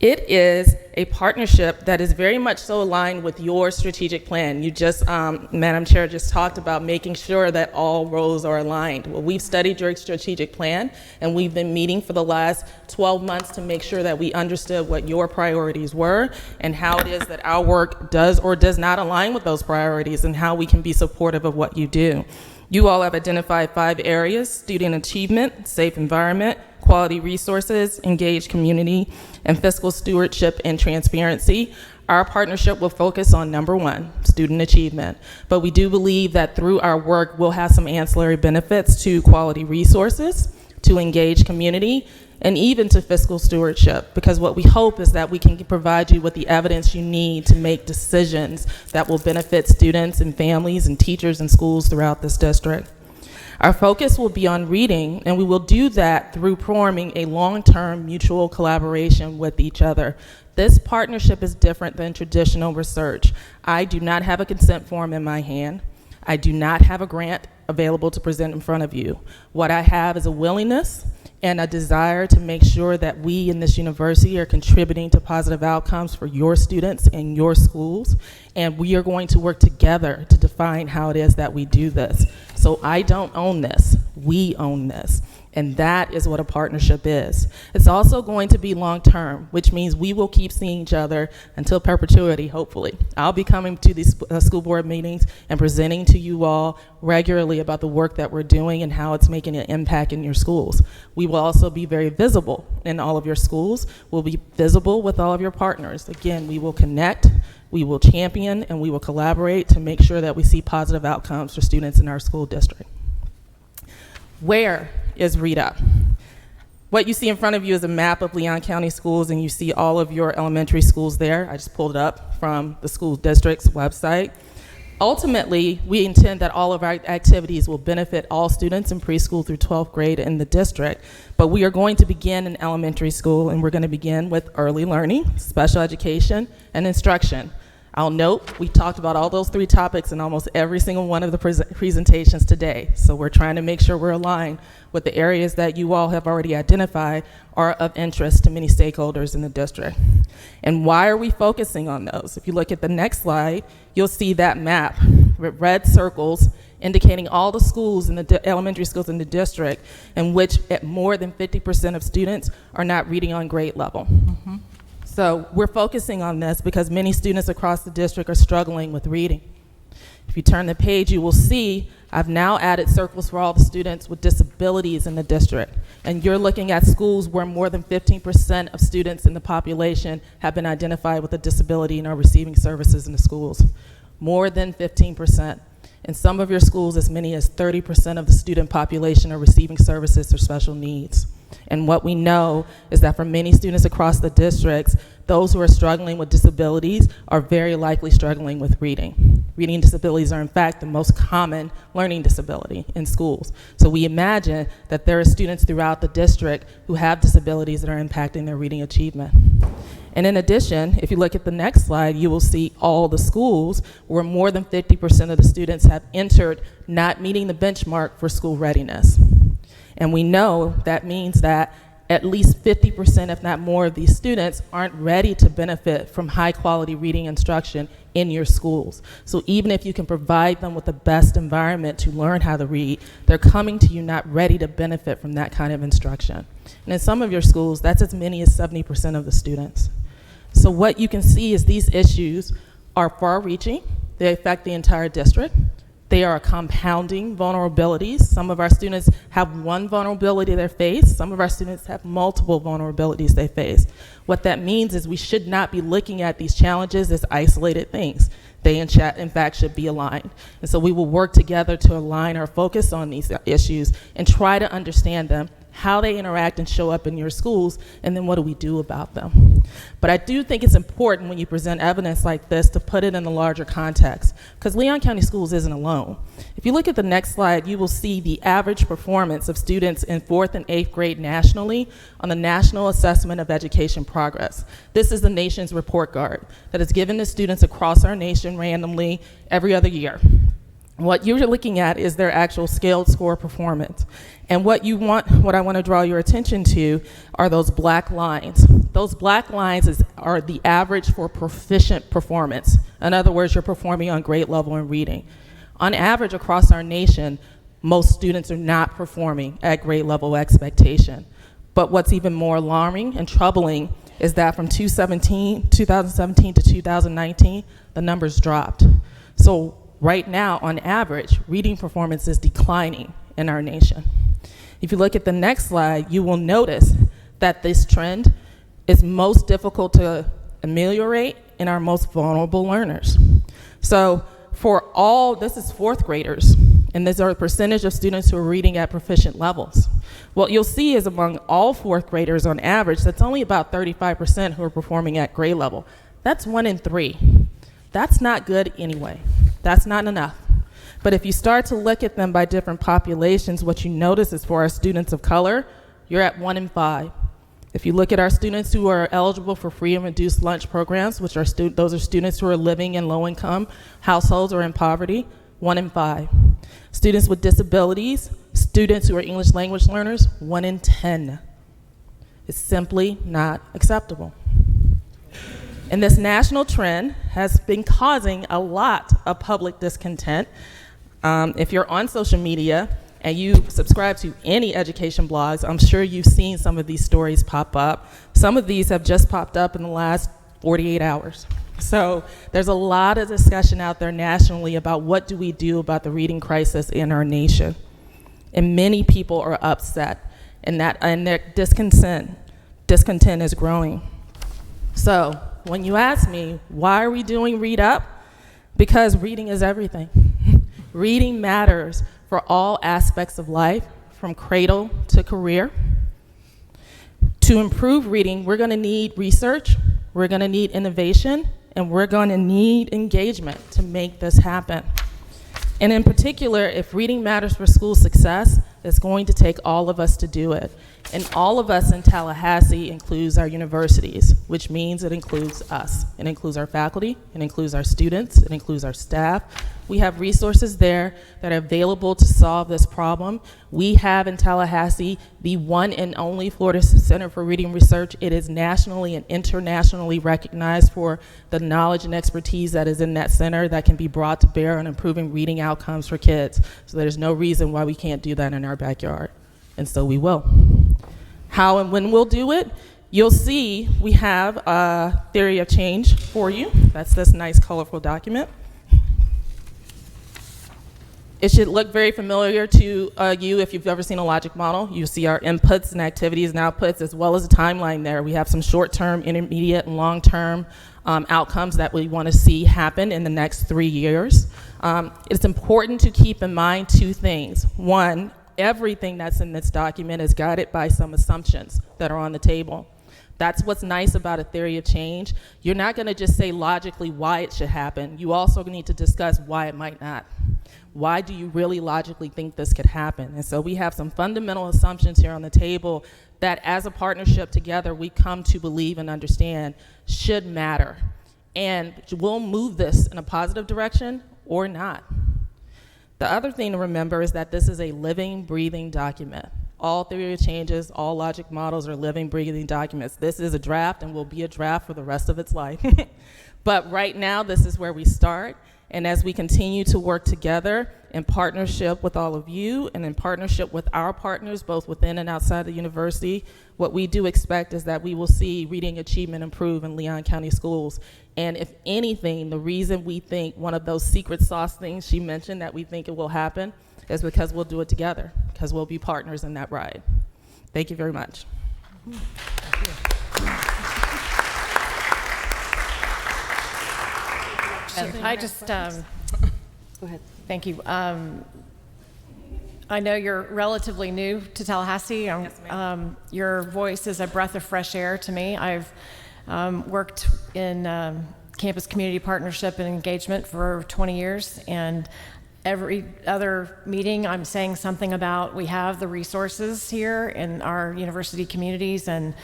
It is a partnership that is very much so aligned with your strategic plan. You just, Madam Chair just talked about making sure that all roles are aligned. Well, we've studied your strategic plan, and we've been meeting for the last 12 months to make sure that we understood what your priorities were and how it is that our work does or does not align with those priorities and how we can be supportive of what you do. You all have identified 5 areas: student achievement, safe environment, quality resources, engaged community, and fiscal stewardship and transparency. Our partnership will focus on number 1, student achievement. But we do believe that through our work, we'll have some ancillary benefits to quality resources, to engaged community, and even to fiscal stewardship, because what we hope is that we can provide you with the evidence you need to make decisions that will benefit students and families and teachers and schools throughout this district. Our focus will be on reading, and we will do that through forming a long-term mutual collaboration with each other. This partnership is different than traditional research. I do not have a consent form in my hand. I do not have a grant available to present in front of you. What I have is a willingness and a desire to make sure that we in this university are contributing to positive outcomes for your students and your schools, and we are going to work together to define how it is that we do this. So I don't own this, we own this. And that is what a partnership is. It's also going to be long-term, which means we will keep seeing each other until perpetuity, hopefully. I'll be coming to these school board meetings and presenting to you all regularly about the work that we're doing and how it's making an impact in your schools. We will also be very visible in all of your schools. We'll be visible with all of your partners. Again, we will connect, we will champion, and we will collaborate to make sure that we see positive outcomes for students in our school district. Where is Read Up? What you see in front of you is a map of Leon County schools, and you see all of your elementary schools there. I just pulled it up from the school district's website. Ultimately, we intend that all of our activities will benefit all students in preschool through 12th grade in the district, but we are going to begin in elementary school, and we're going to begin with early learning, special education, and instruction. I'll note we talked about all those 3 topics in almost every single one of the presentations today. So we're trying to make sure we're aligned with the areas that you all have already identified are of interest to many stakeholders in the district. And why are we focusing on those? If you look at the next slide, you'll see that map with red circles indicating all the schools in the elementary schools in the district in which at more than 50% of students are not reading on grade level. Mm-hmm. So we're focusing on this because many students across the district are struggling with reading. If you turn the page, you will see I've now added circles for all the students with disabilities in the district. And you're looking at schools where more than 15% of students in the population have been identified with a disability and are receiving services in the schools. More than 15%. In some of your schools, as many as 30% of the student population are receiving services or special needs. And what we know is that for many students across the districts, those who are struggling with disabilities are very likely struggling with reading. Reading disabilities are in fact the most common learning disability in schools. So we imagine that there are students throughout the district who have disabilities that are impacting their reading achievement. And in addition, if you look at the next slide, you will see all the schools where more than 50% of the students have entered not meeting the benchmark for school readiness. And we know that means that at least 50%, if not more, of these students aren't ready to benefit from high quality reading instruction in your schools. So even if you can provide them with the best environment to learn how to read, they're coming to you not ready to benefit from that kind of instruction. And in some of your schools, that's as many as 70% of the students. So what you can see is these issues are far-reaching. They affect the entire district. They are compounding vulnerabilities. Some of our students have one vulnerability they face. Some of our students have multiple vulnerabilities they face. What that means is we should not be looking at these challenges as isolated things. They in fact should be aligned. And so we will work together to align our focus on these issues and try to understand them, how they interact and show up in your schools, and then what do we do about them. But I do think it's important when you present evidence like this to put it in a larger context, because Leon County Schools isn't alone. If you look at the next slide, you will see the average performance of students in 4th and 8th grade nationally on the National Assessment of Education Progress. This is the nation's report card that is given to students across our nation randomly every other year. What you're looking at is their actual scaled score performance. And what I want to draw your attention to are those black lines. Those black lines are the average for proficient performance. In other words, you're performing on grade level in reading. On average across our nation, most students are not performing at grade level expectation. But what's even more alarming and troubling is that from 2017 to 2019, the numbers dropped. So right now, on average, reading performance is declining in our nation. If you look at the next slide, you will notice that this trend is most difficult to ameliorate in our most vulnerable learners. So this is 4th graders, and these are a percentage of students who are reading at proficient levels. What you'll see is among all 4th graders on average, that's only about 35% who are performing at grade level. That's 1 in 3. That's not good anyway. That's not enough. But if you start to look at them by different populations, what you notice is for our students of color, you're at 1 in 5. If you look at our students who are eligible for free and reduced lunch programs, which are those are students who are living in low-income households or in poverty, 1 in 5. Students with disabilities, students who are English language learners, 1 in 10. It's simply not acceptable. And this national trend has been causing a lot of public discontent. If you're on social media and you subscribe to any education blogs, I'm sure you've seen some of these stories pop up. Some of these have just popped up in the last 48 hours. So there's a lot of discussion out there nationally about what do we do about the reading crisis in our nation. And many people are upset, and their discontent is growing. So when you ask me, why are we doing Read Up? Because reading is everything. Reading matters for all aspects of life, from cradle to career. To improve reading, we're going to need research, we're going to need innovation, and we're going to need engagement to make this happen. And in particular, if reading matters for school success, it's going to take all of us to do it. And all of us in Tallahassee includes our universities, which means it includes us. It includes our faculty, it includes our students, it includes our staff. We have resources there that are available to solve this problem. We have in Tallahassee the one and only Florida Center for Reading Research. It is nationally and internationally recognized for the knowledge and expertise that is in that center that can be brought to bear on improving reading outcomes for kids. So there's no reason why we can't do that in our backyard. And so we will. How and when we'll do it, you'll see we have a theory of change for you. That's this nice, colorful document. It should look very familiar to you if you've ever seen a logic model. You see our inputs and activities and outputs, as well as a timeline there. We have some short-term, intermediate, and long-term outcomes that we want to see happen in the next 3 years. It's important to keep in mind two things. One, everything that's in this document is guided by some assumptions that are on the table. That's what's nice about a theory of change. You're not going to just say logically why it should happen. You also need to discuss why it might not. Why do you really logically think this could happen? And so we have some fundamental assumptions here on the table that as a partnership together we come to believe and understand should matter. And we'll move this in a positive direction or not. The other thing to remember is that this is a living, breathing document. All theory of changes, all logic models are living, breathing documents. This is a draft and will be a draft for the rest of its life. But right now, this is where we start. And as we continue to work together in partnership with all of you and in partnership with our partners, both within and outside the university, what we do expect is that we will see reading achievement improve in Leon County schools. And if anything, the reason we think one of those secret sauce things she mentioned that we think it will happen is because we'll do it together, because we'll be partners in that ride. Thank you very much. I just, go ahead. Thank you. I know you're relatively new to Tallahassee. Yes, ma'am. Your voice is a breath of fresh air to me. I've worked in campus community partnership and engagement for 20 years, and every other meeting I'm saying something about we have the resources here in our university communities and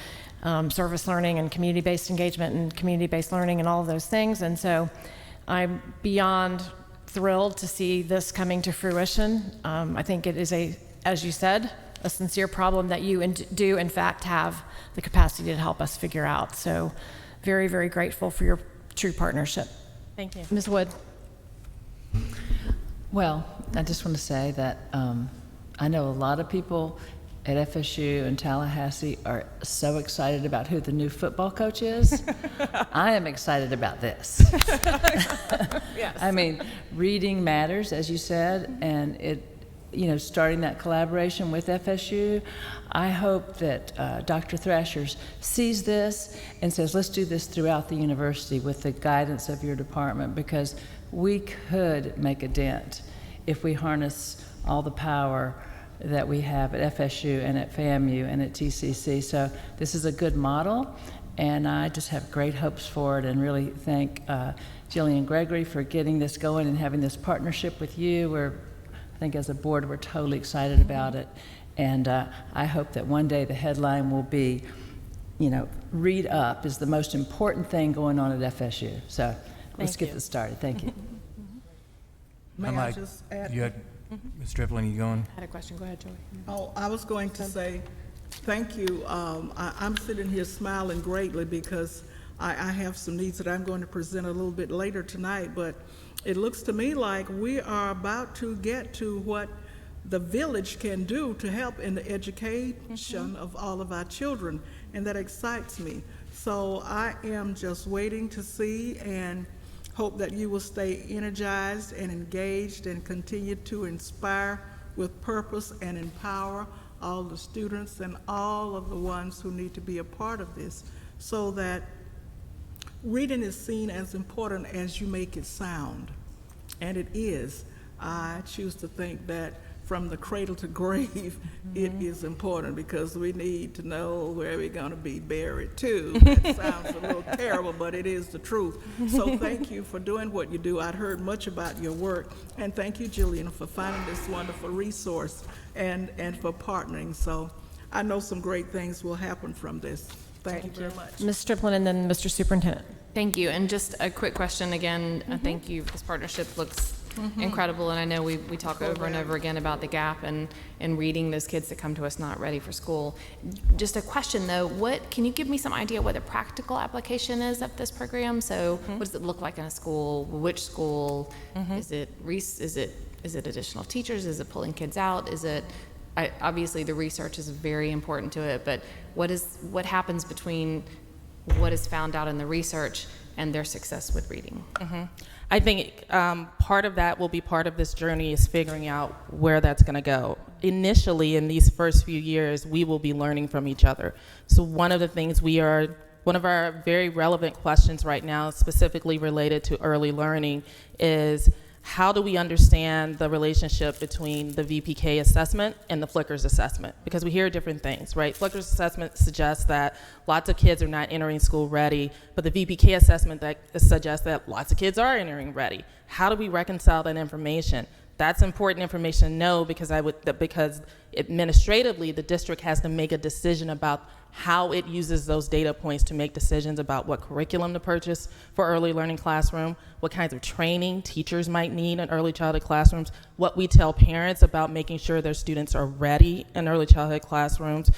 service learning and community-based engagement and community-based learning and all of those things. And so I'm beyond thrilled to see this coming to fruition. I think it is as you said, a sincere problem that you do in fact have the capacity to help us figure out. So very, very grateful for your true partnership. Thank you. Ms. Wood. Well, I just want to say that I know a lot of people at FSU and Tallahassee are so excited about who the new football coach is. I am excited about this. Yes. I mean, reading matters, as you said, and starting that collaboration with FSU. I hope that Dr. Thrasher sees this and says, let's do this throughout the university with the guidance of your department, because we could make a dent if we harness all the power that we have at FSU and at FAMU and at TCC. So this is a good model, and I just have great hopes for it, and really thank Jillian Gregory for getting this going and having this partnership with you. I think as a board, we're totally excited about it, and I hope that one day the headline will be, read up is the most important thing going on at FSU. So let's get this started. Thank you. May I just add? You had, Ms. Stripling, you going? I had a question. Go ahead, Joey. Oh, I was going to say thank you. I'm sitting here smiling greatly because I have some needs that I'm going to present a little bit later tonight, but it looks to me like we are about to get to what the village can do to help in the education of all of our children, and that excites me. So I am just waiting to see and hope that you will stay energized and engaged and continue to inspire with purpose and empower all the students and all of the ones who need to be a part of this, so that reading is seen as important as you make it sound. And it is. I choose to think that from the cradle to grave, it is important, because we need to know where we're going to be buried too. That sounds a little terrible, but it is the truth. So thank you for doing what you do. I'd heard much about your work, and thank you, Jillian, for finding this wonderful resource and for partnering. So I know some great things will happen from this. Thank you very much. Ms. Striplin and then Mr. Superintendent. Thank you. And just a quick question again. Thank you. This partnership looks incredible, and I know we talk over and over again about the gap and reading those kids that come to us not ready for school. Just a question though, can you give me some idea what the practical application is of this program? So what does it look like in a school? Which school? Is it additional teachers? Is it pulling kids out? Obviously the research is very important to it, but what happens between what is found out in the research and their success with reading. I think part of that will be part of this journey is figuring out where that's going to go. Initially, in these first few years, we will be learning from each other. So one of the things one of our very relevant questions right now, specifically related to early learning, is how do we understand the relationship between the VPK assessment and the Flickers assessment? Because we hear different things, right? Flickers assessment suggests that lots of kids are not entering school ready, but the VPK assessment that suggests that lots of kids are entering ready. How do we reconcile that information? That's important information to know because administratively the district has to make a decision about how it uses those data points to make decisions about what curriculum to purchase for early learning classroom, what kinds of training teachers might need in early childhood classrooms, what we tell parents about making sure their students are ready in early childhood classrooms.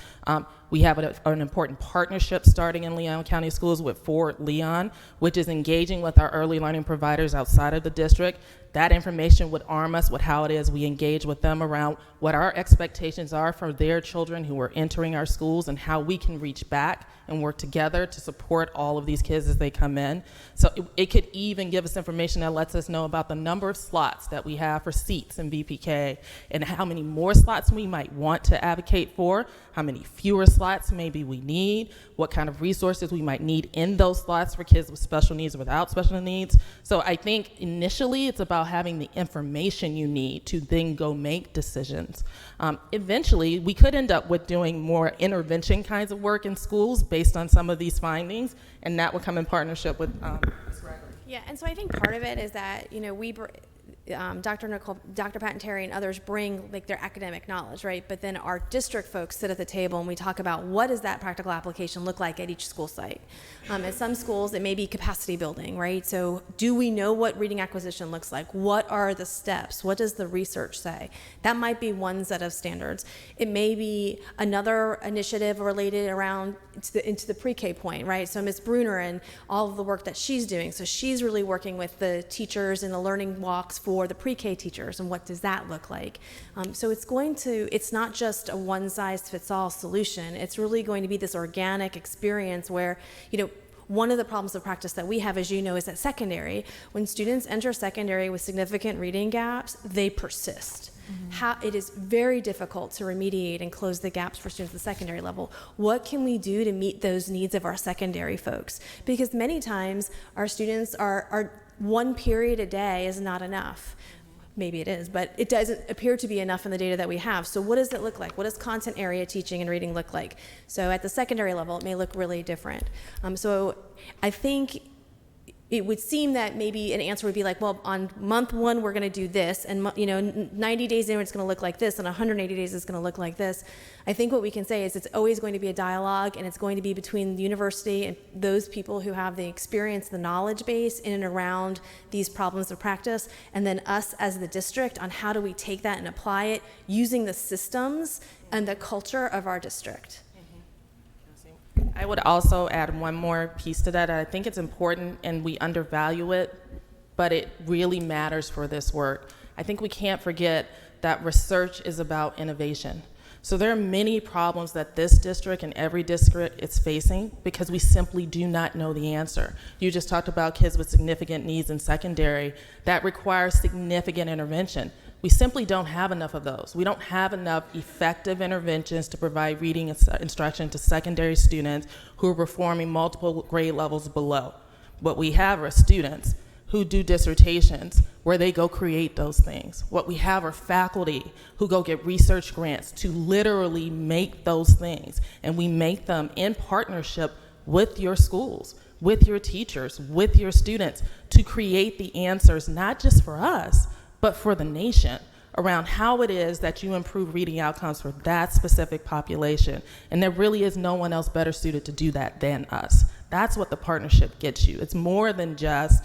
We have an important partnership starting in Leon County Schools with Fort Leon, which is engaging with our early learning providers outside of the district. That information would arm us with how it is we engage with them around what our expectations are for their children who are entering our schools and how we can reach back and work together to support all of these kids as they come in. So it could even give us information that lets us know about the number of slots that we have for seats in VPK and how many more slots we might want to advocate for, how many fewer slots maybe we need, what kind of resources we might need in those slots for kids with special needs or without special needs. So I think initially it's about having the information you need to then go make decisions. Eventually, we could end up with doing more intervention kinds of work in schools based on some of these findings, and that would come in partnership with Ms. Gregory. Yeah, and so I think part of it is that, Dr. Patentary and others bring like their academic knowledge, right? But then our district folks sit at the table and we talk about what does that practical application look like at each school site. At some schools, it may be capacity building, right? So do we know what reading acquisition looks like? What are the steps? What does the research say? That might be one set of standards. It may be another initiative related around into the pre-K point, right? So Ms. Bruner and all of the work that she's doing. So she's really working with the teachers in the learning walks for the pre-K teachers and what does that look like. So it's not just a one-size-fits-all solution. It's really going to be this organic experience where, one of the problems of practice that we have, as you know, is that secondary, when students enter secondary with significant reading gaps, they persist. It is very difficult to remediate and close the gaps for students at the secondary level. What can we do to meet those needs of our secondary folks? Because many times our students are one period a day is not enough. Maybe it is, but it doesn't appear to be enough in the data that we have. So what does it look like? What does content area teaching and reading look like? So at the secondary level, it may look really different. So I think it would seem that maybe an answer would be like, well, on month one, we're going to do this, and 90 days in, it's going to look like this, and 180 days is going to look like this. I think what we can say is it's always going to be a dialogue, and it's going to be between the university and those people who have the experience, the knowledge base in and around these problems of practice, and then us as the district on how do we take that and apply it using the systems and the culture of our district. I would also add one more piece to that. I think it's important and we undervalue it, but it really matters for this work. I think we can't forget that research is about innovation. So there are many problems that this district and every district is facing because we simply do not know the answer. You just talked about kids with significant needs in secondary. That requires significant intervention. We simply don't have enough of those. We don't have enough effective interventions to provide reading instruction to secondary students who are performing multiple grade levels below. What we have are students who do dissertations where they go create those things. What we have are faculty who go get research grants to literally make those things. And we make them in partnership with your schools, with your teachers, with your students to create the answers, not just for us, but for the nation around how it is that you improve reading outcomes for that specific population. And there really is no one else better suited to do that than us. That's what the partnership gets you. It's more than just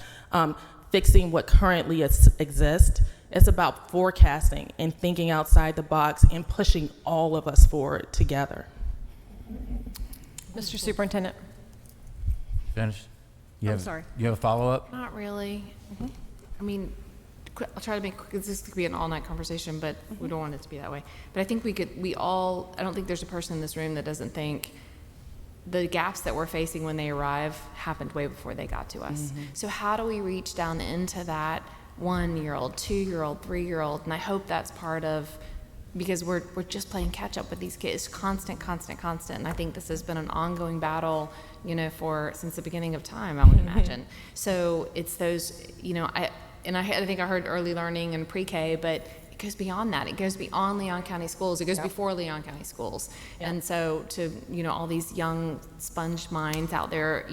fixing what currently exists. It's about forecasting and thinking outside the box and pushing all of us forward together. Mr. Superintendent. Finished? Sorry. You have a follow-up? Not really. I mean, I'll try to make quick, this could be an all-night conversation, but we don't want it to be that way. But I think I don't think there's a person in this room that doesn't think the gaps that we're facing when they arrive happened way before they got to us. So how do we reach down into that 1-year-old, 2-year-old, 3-year-old? And I hope that's part of, because we're just playing catch up with these kids, constant. And I think this has been an ongoing battle, since the beginning of time, I would imagine. So it's those, I think I heard early learning and pre-K, but it goes beyond that. It goes beyond Leon County schools. It goes before Leon County schools. And so to, all these young sponge minds out there,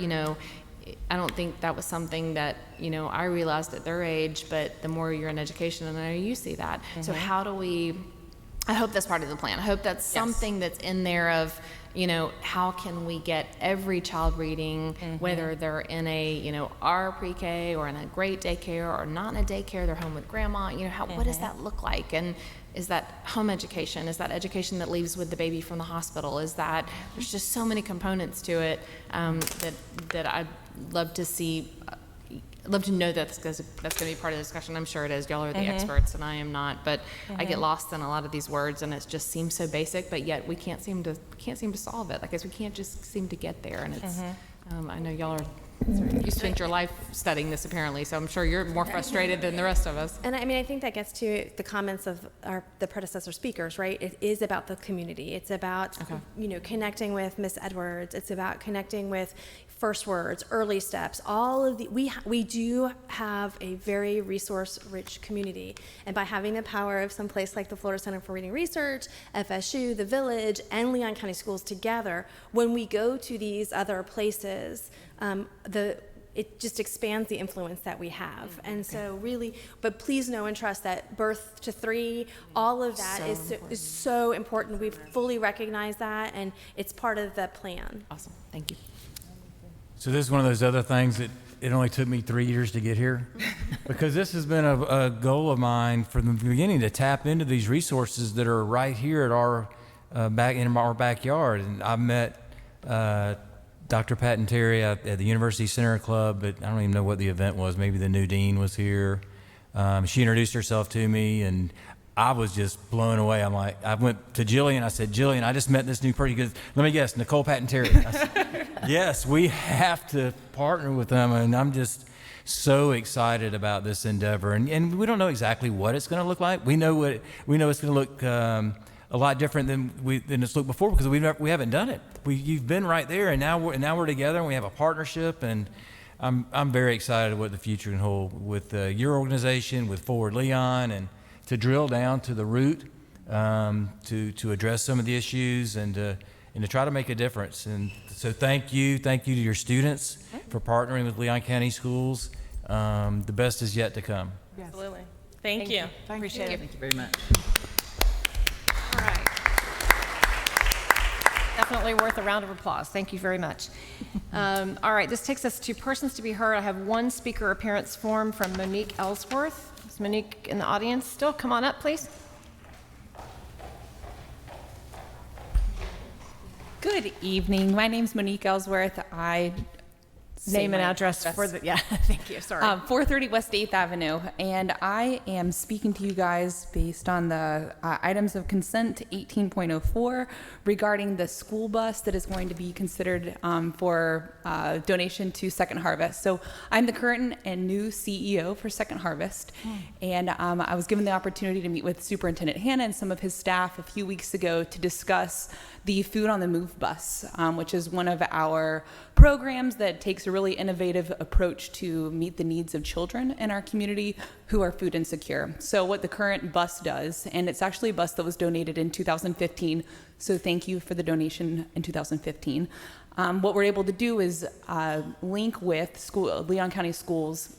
I don't think that was something that, I realized at their age, but the more you're in education, and I know you see that. So how do we, I hope that's part of the plan. I hope that's something that's in there of, how can we get every child reading, whether they're in a, our pre-K or in a great daycare or not in a daycare, they're home with grandma, what does that look like? And is that home education? Is that education that leaves with the baby from the hospital? Is that, there's just so many components to it that I'd love to see. I'd love to know that's going to be part of the discussion. I'm sure it is. Y'all are the experts, and I am not. But I get lost in a lot of these words, and it just seems so basic. But yet we can't seem to solve it. I guess we can't just seem to get there. And it's I know y'all are. You spent your life studying this apparently, so I'm sure you're more frustrated than the rest of us. And I think that gets to the comments of the predecessor speakers, right? It is about the community. It's about connecting with Miss Edwards. It's about connecting with first words, early steps. All of the we do have a very resource-rich community, and by having the power of some place like the Florida Center for Reading Research, FSU, the Village, and Leon County Schools together, when we go to these other places, it just expands the influence that we have. And so really, but please know and trust that birth to 3, all of that is so important. We fully recognize that, and it's part of the plan. Awesome, thank you. So this is one of those other things that it only took me 3 years to get here, because this has been a goal of mine from the beginning, to tap into these resources that are right here at our in our backyard. And I met Dr. Patton Terry at the University Center Club, but I don't even know what the event was. Maybe the new dean was here. She introduced herself to me, and I was just blown away. I'm like, I went to Jillian. I said, Jillian, I just met this new person. She goes, let me guess, Nicole Patton Terry. I said, yes, we have to partner with them, and I'm just so excited about this endeavor. And we don't know exactly what it's going to look like. We know it's going to look a lot different than it's looked before, because we haven't done it. You've been right there, and now we're together, and we have a partnership, and I'm very excited what the future can hold with your organization, with Forward Leon, and to drill down to the root, to address some of the issues, and to try to make a difference. And so thank you to your students for partnering with Leon County Schools. The best is yet to come. Yes. Absolutely. Thank you. Appreciate it. Thank you very much. All right. Definitely worth a round of applause. Thank you very much. All right, this takes us to persons to be heard. I have one speaker appearance form from Monique Ellsworth. Is Monique in the audience still? Come on up, please. Good evening. My name's Monique Ellsworth. Name and address for the, thank you, sorry. 430 West 8th Avenue, and I am speaking to you guys based on the items of consent 18.04 regarding the school bus that is going to be considered for donation to Second Harvest. So I'm the current and new CEO for Second Harvest, and I was given the opportunity to meet with Superintendent Hannah and some of his staff a few weeks ago to discuss the Food on the Move bus, which is one of our programs that takes a really innovative approach to meet the needs of children in our community who are food insecure. So what the current bus does, and it's actually a bus that was donated in 2015, so thank you for the donation in 2015. What we're able to do is link with Leon County Schools,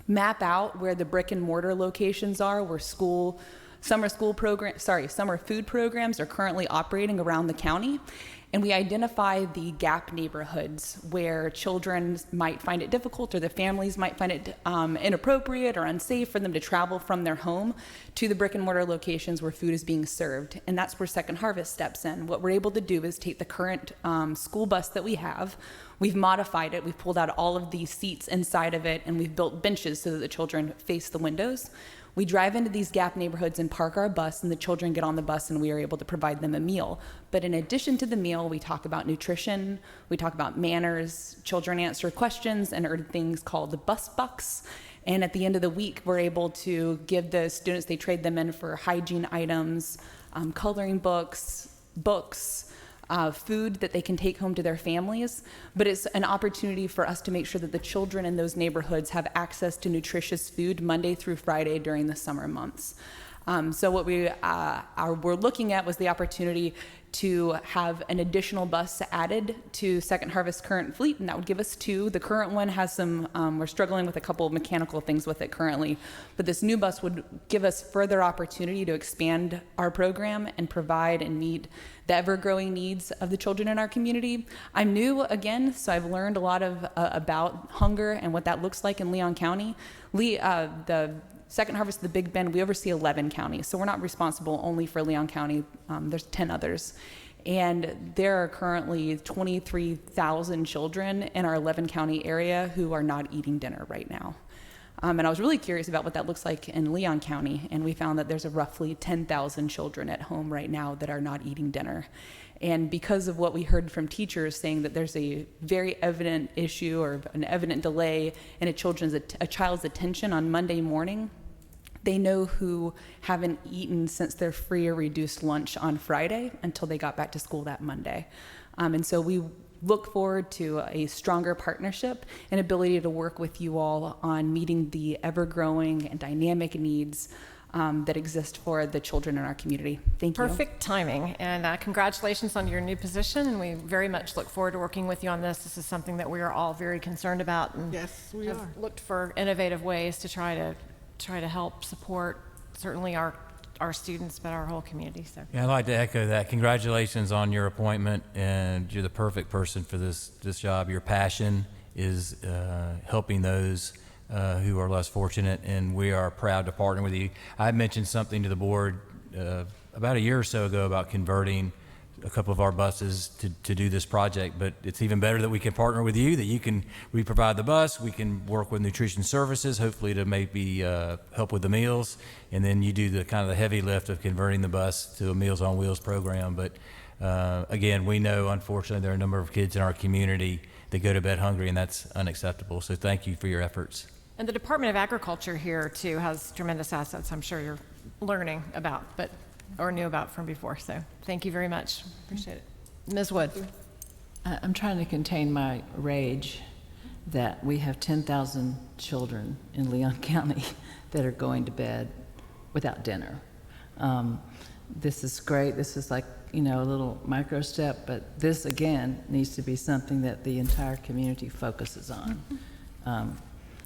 map out where the brick and mortar locations are, where summer food programs are currently operating around the county. And we identify the gap neighborhoods where children might find it difficult, or the families might find it inappropriate or unsafe for them to travel from their home to the brick and mortar locations where food is being served. And that's where Second Harvest steps in. What we're able to do is take the current school bus that we have, We've modified it. We've pulled out all of the seats inside of it, and we've built benches so that the children face the windows. We drive into these Gap neighborhoods and park our bus, and the children get on the bus, and we are able to provide them a meal. But in addition to the meal, we talk about nutrition, we talk about manners, children answer questions, and earn things called the bus bucks. And at the end of the week, we're able to give the students, they trade them in for hygiene items, coloring books, food that they can take home to their families. But it's an opportunity for us to make sure that the children in those neighborhoods have access to nutritious food Monday through Friday during the summer months. So what we're looking at was the opportunity to have an additional bus added to Second Harvest current fleet, and that would give us 2. The current one has some, we're struggling with a couple of mechanical things with it currently, but this new bus would give us further opportunity to expand our program and provide and meet the ever-growing needs of the children in our community. I'm new again, so I've learned a lot of about hunger and what that looks like in Leon County. The Second Harvest of the Big Bend, we oversee 11 counties, so we're not responsible only for Leon County. There's 10 others. And there are currently 23,000 children in our 11 county area who are not eating dinner right now. And I was really curious about what that looks like in Leon County, and we found that there's roughly 10,000 children at home right now that are not eating dinner. And because of what we heard from teachers saying that there's a very evident issue or an evident delay in a child's attention on Monday morning, they know who haven't eaten since their free or reduced lunch on Friday until they got back to school that Monday. And so we look forward to a stronger partnership and ability to work with you all on meeting the ever-growing and dynamic needs that exist for the children in our community. Thank you. Perfect timing, and congratulations on your new position, and we very much look forward to working with you on this. This is something that we are all very concerned about, and Yes, we have are. looked for innovative ways to try to help support certainly our students, but our whole community. So Yeah, I'd like to echo that. Congratulations on your appointment, and you're the perfect person for this job. Your passion is helping those who are less fortunate, and we are proud to partner with you. I mentioned something to the board about a year or so ago about converting a couple of our buses to do this project, but it's even better that we can partner with you, that we provide the bus, we can work with nutrition services, hopefully to maybe help with the meals, and then you do the kind of the heavy lift of converting the bus to a Meals on Wheels program. But again, we know unfortunately there are a number of kids in our community that go to bed hungry, and that's unacceptable. So thank you for your efforts. And the Department of Agriculture here too has tremendous assets I'm sure you're learning about, or knew about from before. So thank you very much. Appreciate it. Ms. Wood. I'm trying to contain my rage that we have 10,000 children in Leon County that are going to bed without dinner. This is great. This is like, a little micro step, but this again needs to be something that the entire community focuses on.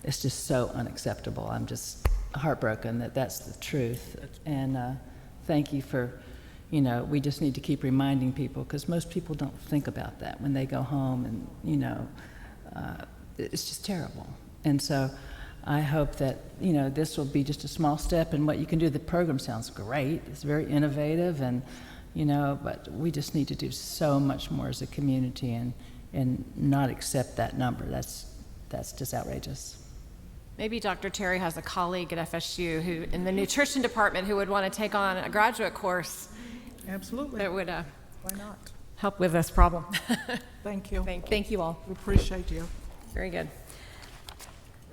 It's just so unacceptable. I'm just heartbroken that that's the truth. And thank you for, we just need to keep reminding people, because most people don't think about that when they go home, and, it's just terrible. And so I hope that, this will be just a small step in what you can do. The program sounds great. It's very innovative, and, but we just need to do so much more as a community and not accept that number. That's just outrageous. Maybe Dr. Terry has a colleague at FSU who, in the nutrition department, who would want to take on a graduate course. Absolutely. That would Why not? help with this problem. Thank you. Thank you all. We appreciate you. Very good.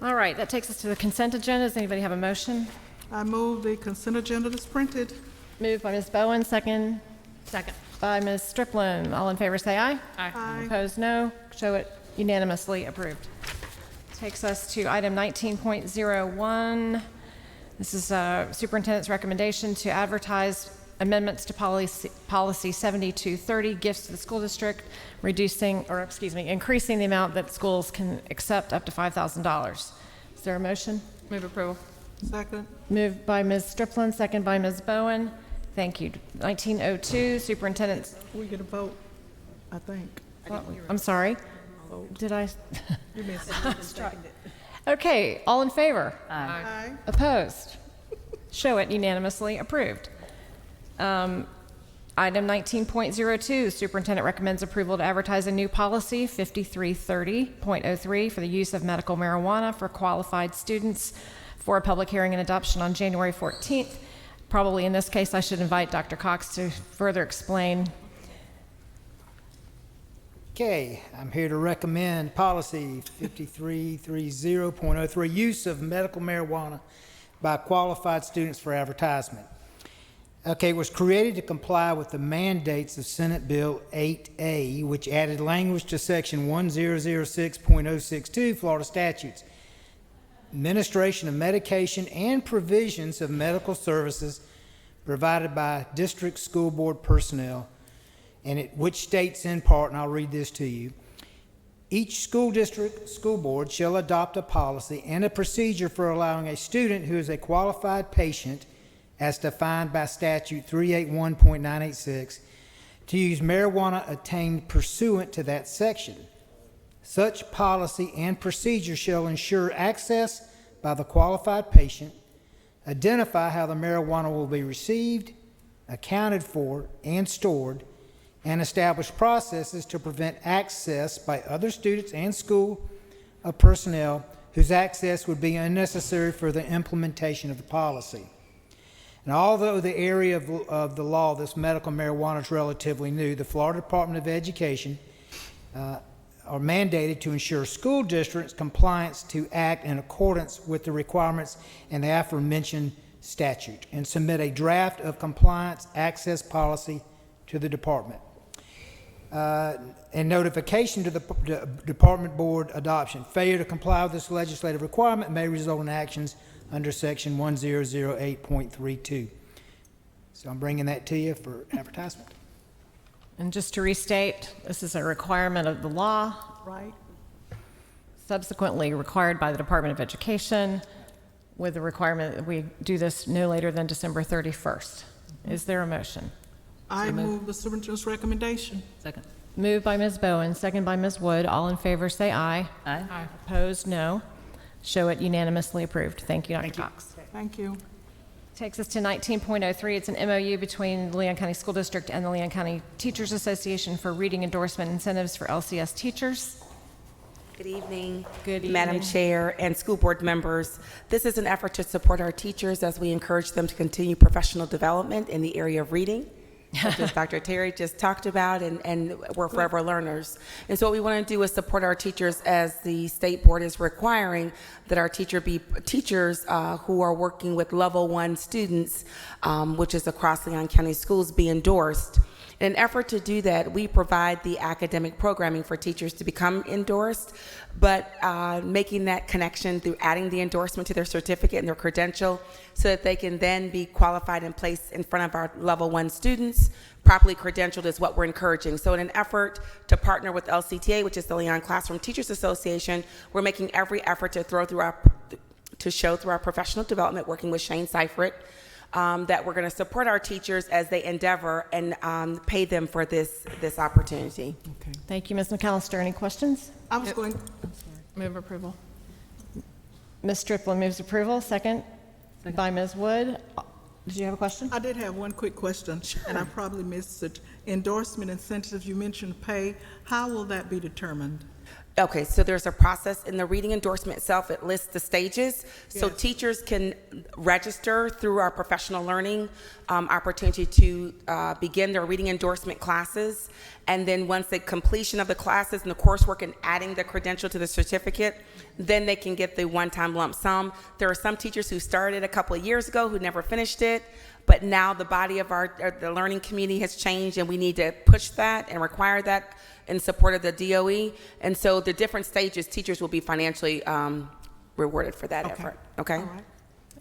All right, that takes us to the consent agenda. Does anybody have a motion? I move the consent agenda is printed. Moved by Ms. Bowen, second. Second. By Ms. Strickland. All in favor say aye. Aye. Opposed, no. Show it unanimously approved. Takes us to item 19.01. This is Superintendent's recommendation to advertise amendments to policy 7230, gifts to the school district, increasing the amount that schools can accept up to $5,000. Is there a motion? Move approval. Second. Moved by Ms. Strickland, second by Ms. Bowen. Thank you. 1902, Superintendent's. We get a vote, I think. I'm sorry. Did I? You missed it. Okay, all in favor? Aye. Opposed? Show it unanimously approved. Item 19.02, Superintendent recommends approval to advertise a new policy, 5330.03, for the use of medical marijuana for qualified students for a public hearing and adoption on January 14th. Probably in this case, I should invite Dr. Cox to further explain. Okay, I'm here to recommend policy 5330.03, use of medical marijuana by qualified students for advertisement. Okay, it was created to comply with the mandates of Senate Bill 8A, which added language to section 1006.062 Florida statutes, administration of medication and provisions of medical services provided by district school board personnel, and which states in part, and I'll read this to you, each school district school board shall adopt a policy and a procedure for allowing a student who is a qualified patient as defined by statute 381.986 to use marijuana obtained pursuant to that section. Such policy and procedure shall ensure access by the qualified patient, identify how the marijuana will be received, accounted for, and stored, and establish processes to prevent access by other students and school personnel whose access would be unnecessary for the implementation of the policy. And although the area of the law, this medical marijuana, is relatively new, the Florida Department of Education are mandated to ensure school districts' compliance to act in accordance with the requirements in the aforementioned statute and submit a draft of compliance access policy to the department. And notification to the department board adoption. Failure to comply with this legislative requirement may result in actions under section 1008.32. So I'm bringing that to you for advertisement. And just to restate, this is a requirement of the law. Right. Subsequently required by the Department of Education with the requirement that we do this no later than December 31st. Is there a motion? I move the superintendent's recommendation. Second. Moved by Ms. Bowen, second by Ms. Wood. All in favor say aye. Aye. Opposed, no. Show it unanimously approved. Thank you, Dr. Cox. Thank you. Takes us to 19.03. It's an MOU between the Leon County School District and the Leon County Teachers Association for reading endorsement incentives for LCS teachers. Good evening, Good Madam evening. Chair and school board members. This is an effort to support our teachers as we encourage them to continue professional development in the area of reading, such as Dr. Terry just talked about, and we're forever learners. And so what we want to do is support our teachers as the state board is requiring that our teachers who are working with level 1 students, which is across Leon County schools, be endorsed. In an effort to do that, we provide the academic programming for teachers to become endorsed, but making that connection through adding the endorsement to their certificate and their credential so that they can then be qualified and placed in front of our level 1 students. Properly credentialed is what we're encouraging. So in an effort to partner with LCTA, which is the Leon Classroom Teachers Association, we're making every effort to show through our professional development, working with Shane Seifert, that we're going to support our teachers as they endeavor and pay them for this opportunity. Okay. Thank you, Ms. McAllister. Any questions? I was going. Move approval. Ms. Strickland moves approval. Second by Ms. Wood. Did you have a question? I did have one quick question, and I probably missed it. Endorsement incentives, you mentioned pay. How will that be determined? Okay, so there's a process in the reading endorsement itself. It lists the stages. So Yes. teachers can register through our professional learning opportunity to begin their reading endorsement classes. And then once the completion of the classes and the coursework and adding the credential to the certificate, then they can get the one-time lump sum. There are some teachers who started a couple of years ago who never finished it, but now the body of the learning community has changed, and we need to push that and require that in support of the DOE. And so the different stages, teachers will be financially rewarded for that effort. Okay? All right.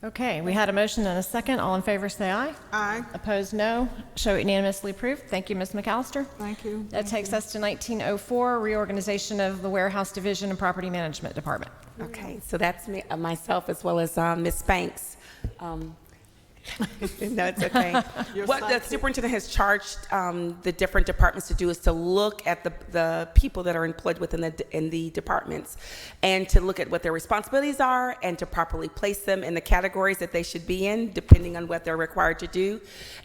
Okay, we had a motion and a second. All in favor say aye. Aye. Opposed, no. Show it unanimously approved. Thank you, Ms. McAllister. Thank you. That takes us to 1904, reorganization of the Warehouse Division and Property Management Department. Okay, so that's me, myself as well as Ms. Banks. No, it's okay. What the superintendent has charged the different departments to do is to look at the people that are employed within the departments, and to look at what their responsibilities are, and to properly place them in the categories that they should be in, depending on what they're required to do,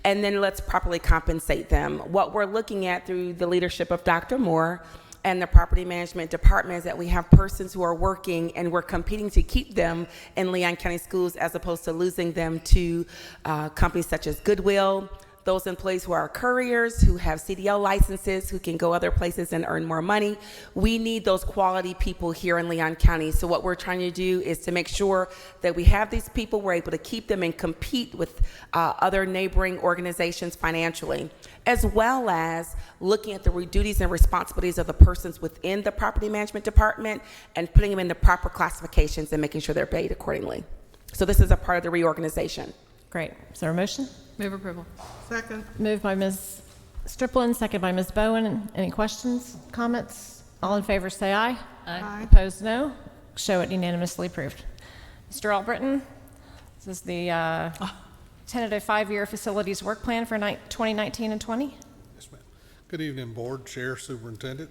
and then let's properly compensate them. What we're looking at through the leadership of Dr. Moore and the property management department is that we have persons who are working, and we're competing to keep them in Leon County schools as opposed to losing them to companies such as Goodwill, those employees who are couriers, who have CDL licenses, who can go other places and earn more money. We need those quality people here in Leon County. So what we're trying to do is to make sure that we have these people, we're able to keep them and compete with other neighboring organizations financially, as well as looking at the duties and responsibilities of the persons within the property management department and putting them in the proper classifications and making sure they're paid accordingly. So this is a part of the reorganization. Great. Is there a motion? Move approval. Second. Moved by Ms. Striplin, second by Ms. Bowen. Any questions, comments? All in favor say aye. Aye. Opposed, no. Show it unanimously approved. Mr. Albritton, this is the tentative 5-year facilities work plan for 2019 and 20. Yes, ma'am. Good evening, Board, Chair, Superintendent.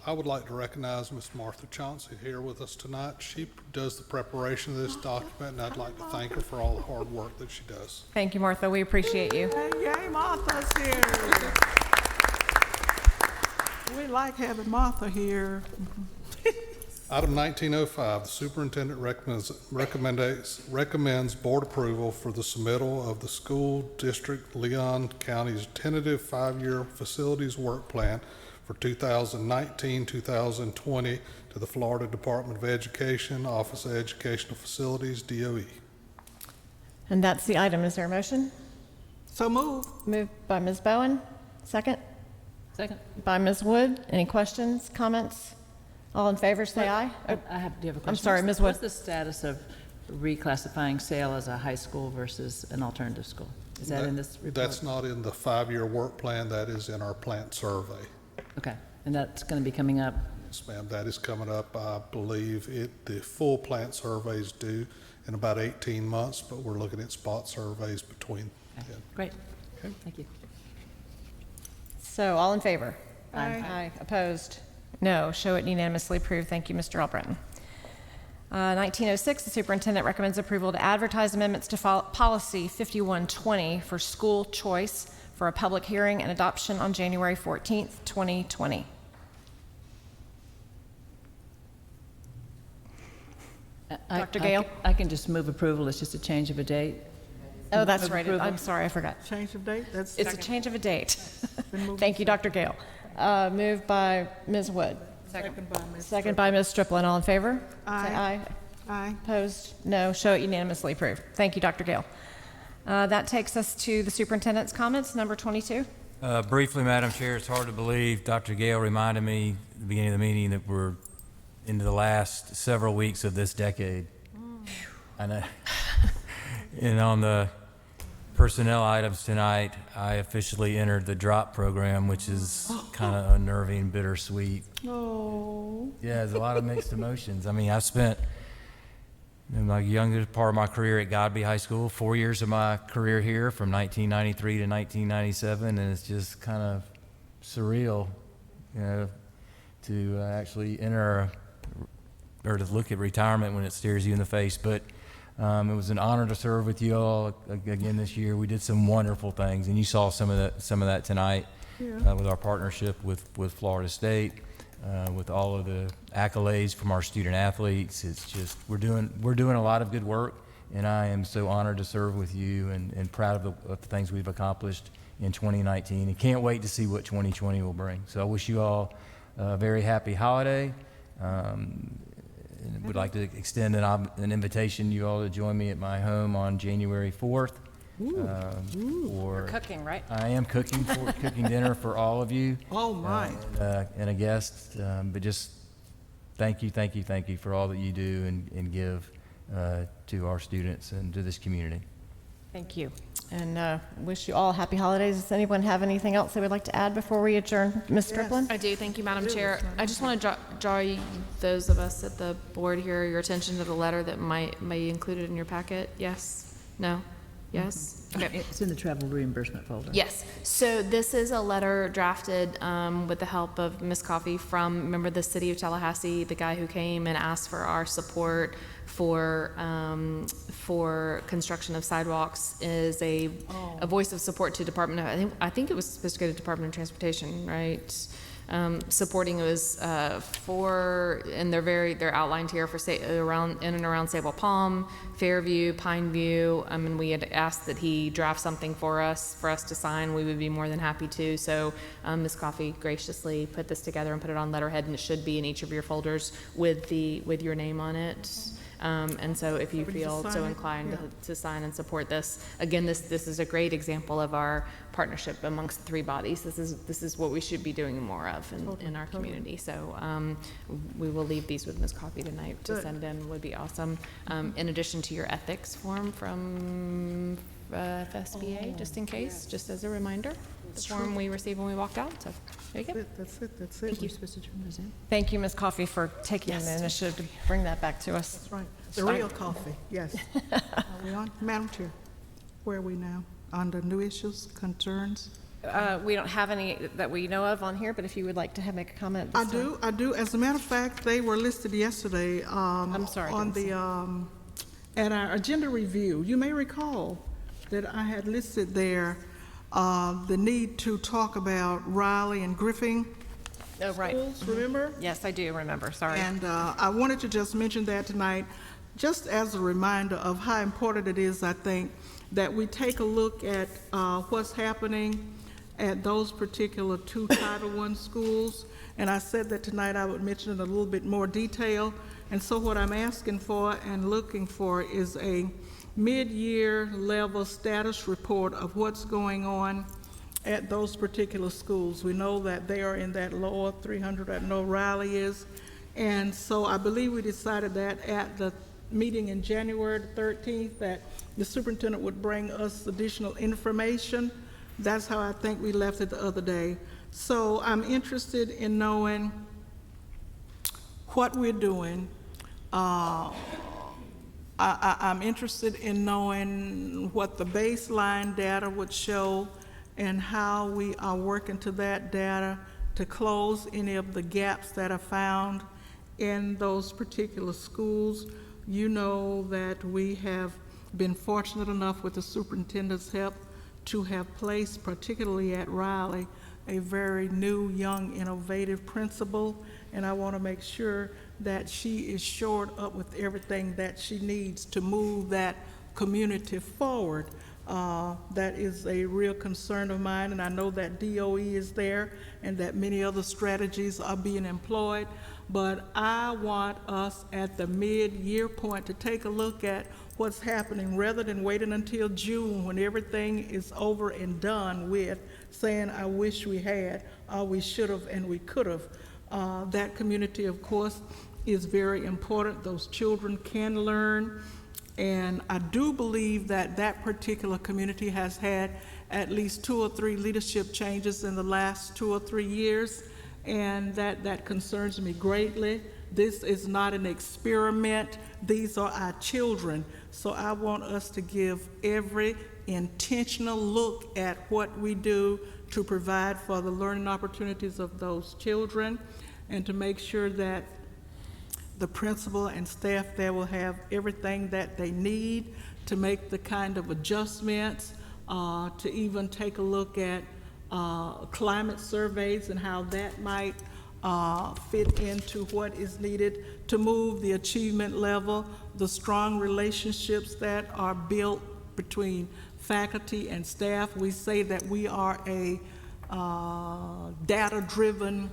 I would like to recognize Ms. Martha Chauncey here with us tonight. She does the preparation of this document, and I'd like to thank her for all the hard work that she does. Thank you, Martha. We appreciate you. Yay, Martha's here. We like having Martha here. Item 1905, the superintendent recommends board approval for the submittal of the school district Leon County's tentative 5-year facilities work plan for 2019-2020 to the Florida Department of Education, Office of Educational Facilities, DOE. And that's the item. Is there a motion? So moved. Moved by Ms. Bowen. Second? Second. By Ms. Wood. Any questions, comments? All in favor say aye. Do you have a question? I'm sorry, Ms. Wood. What's the status of reclassifying Sale as a high school versus an alternative school? Is that in this report? That's not in the 5-year work plan. That is in our plant survey. Okay, and that's going to be coming up? Yes, ma'am. That is coming up. I believe the full plant survey is due in about 18 months, but we're looking at spot surveys between. Okay. Great. Okay. Thank you. So all in favor? Aye. Aye. Opposed? No. Show it unanimously approved. Thank you, Mr. Albritton. 1906, the superintendent recommends approval to advertise amendments to policy 5120 for school choice for a public hearing and adoption on January 14th, 2020. Dr. Gale? I can just move approval. It's just a change of a date. Oh, that's Move right. approval. I'm sorry, I forgot. Change of date? It's a change of a date. Thank you, Dr. Gale. Moved by Ms. Wood. Second by Ms. Striplin. All in favor? Aye. Say aye. Aye. Opposed? No. Show it unanimously approved. Thank you, Dr. Gale. That takes us to the superintendent's comments, number 22. Briefly, Madam Chair, it's hard to believe Dr. Gale reminded me at the beginning of the meeting that we're into the last several weeks of this decade. I know. And on the personnel items tonight, I officially entered the DROP program, which is kind of unnerving, bittersweet. Oh. Yeah, there's a lot of mixed emotions. I mean, I've spent in my youngest part of my career at Godby High School, 4 years of my career here from 1993 to 1997, and it's just kind of surreal, you know, to actually enter or to look at retirement when it stares you in the face. But it was an honor to serve with you all again this year. We did some wonderful things, and you saw some of that tonight with our partnership with Florida State. With all of the accolades from our student athletes. It's just, we're doing a lot of good work, and I am so honored to serve with you and proud of the things we've accomplished in 2019, and can't wait to see what 2020 will bring. So I wish you all a very happy holiday. And would like to extend an invitation to you all to join me at my home on January 4th. You're cooking, right? I am cooking dinner for all of you. Oh my! And a guest, but just thank you for all that you do and give to our students and to this community. Thank you, and wish you all happy holidays. Does anyone have anything else they would like to add before we adjourn? Ms. Striplin? I do. Thank you, Madam Chair. I just want to draw those of us at the board here your attention to the letter that might be included in your packet. Yes? No? Yes? Okay. It's in the travel reimbursement folder. Yes. So this is a letter drafted with the help of Ms. Coffey from, remember, the city of Tallahassee, the guy who came and asked for our support for construction of sidewalks, is a voice of support to Department of, I think it was supposed to go to Department of Transportation, right? Supporting, it was and they're outlined here for around in and around Sable Palm, Fairview, Pineview. And we had asked that he draft something for us to sign. We would be more than happy to. So Ms. Coffey graciously put this together and put it on letterhead, and it should be in each of your folders with your name on it. And so if you feel so inclined to sign and support this, again, this is a great example of our partnership amongst the three bodies. This is what we should be doing more of in our community. So we will leave these with Ms. Coffey tonight to send in. Would be awesome. In addition to your ethics form from FSBA, just in case, just as a reminder. The form we received when we walked out. So there you go. That's it. Thank you. Supposed to turn those in. Thank you, Ms. Coffey, for taking the initiative to bring that back to us. That's right. The real coffee, yes. Are we on? Madam Chair, where are we now? On the new issues, concerns? We don't have any that we know of on here, but if you would like to make a comment this time. I do. As a matter of fact, they were listed yesterday I'm sorry, on the at our agenda review. You may recall that I had listed there the need to talk about Riley and Griffin schools, remember? Yes, I do remember, sorry. And I wanted to just mention that tonight, just as a reminder of how important it is, I think, that we take a look at what's happening at those particular two Title I schools. And I said that tonight I would mention it in a little bit more detail. And so what I'm asking for and looking for is a mid-year level status report of what's going on at those particular schools. We know that they are in that lower 300, I know Riley is. And so I believe we decided that at the meeting in January the 13th that the superintendent would bring us additional information. That's how I think we left it the other day. So I'm interested in knowing what we're doing. I'm interested in knowing what the baseline data would show and how we are working to that data to close any of the gaps that are found in those particular schools. You know that we have been fortunate enough with the superintendent's help to have placed, particularly at Riley, a very new, young, innovative principal, and I want to make sure that she is shored up with everything that she needs to move that community forward. That is a real concern of mine, and I know that DOE is there and that many other strategies are being employed, but I want us at the mid-year point to take a look at what's happening rather than waiting until June when everything is over and done with, saying, I wish we had, or we should have, and we could have. That community, of course, is very important. Those children can learn. And I do believe that that particular community has had at least 2 or 3 leadership changes in the last 2 or 3 years, and that concerns me greatly. This is not an experiment. These are our children. So I want us to give every intentional look at what we do to provide for the learning opportunities of those children and to make sure that the principal and staff there will have everything that they need to make the kind of adjustments, to even take a look at climate surveys and how that might fit into what is needed to move the achievement level, the strong relationships that are built between faculty and staff. We say that we are a data-driven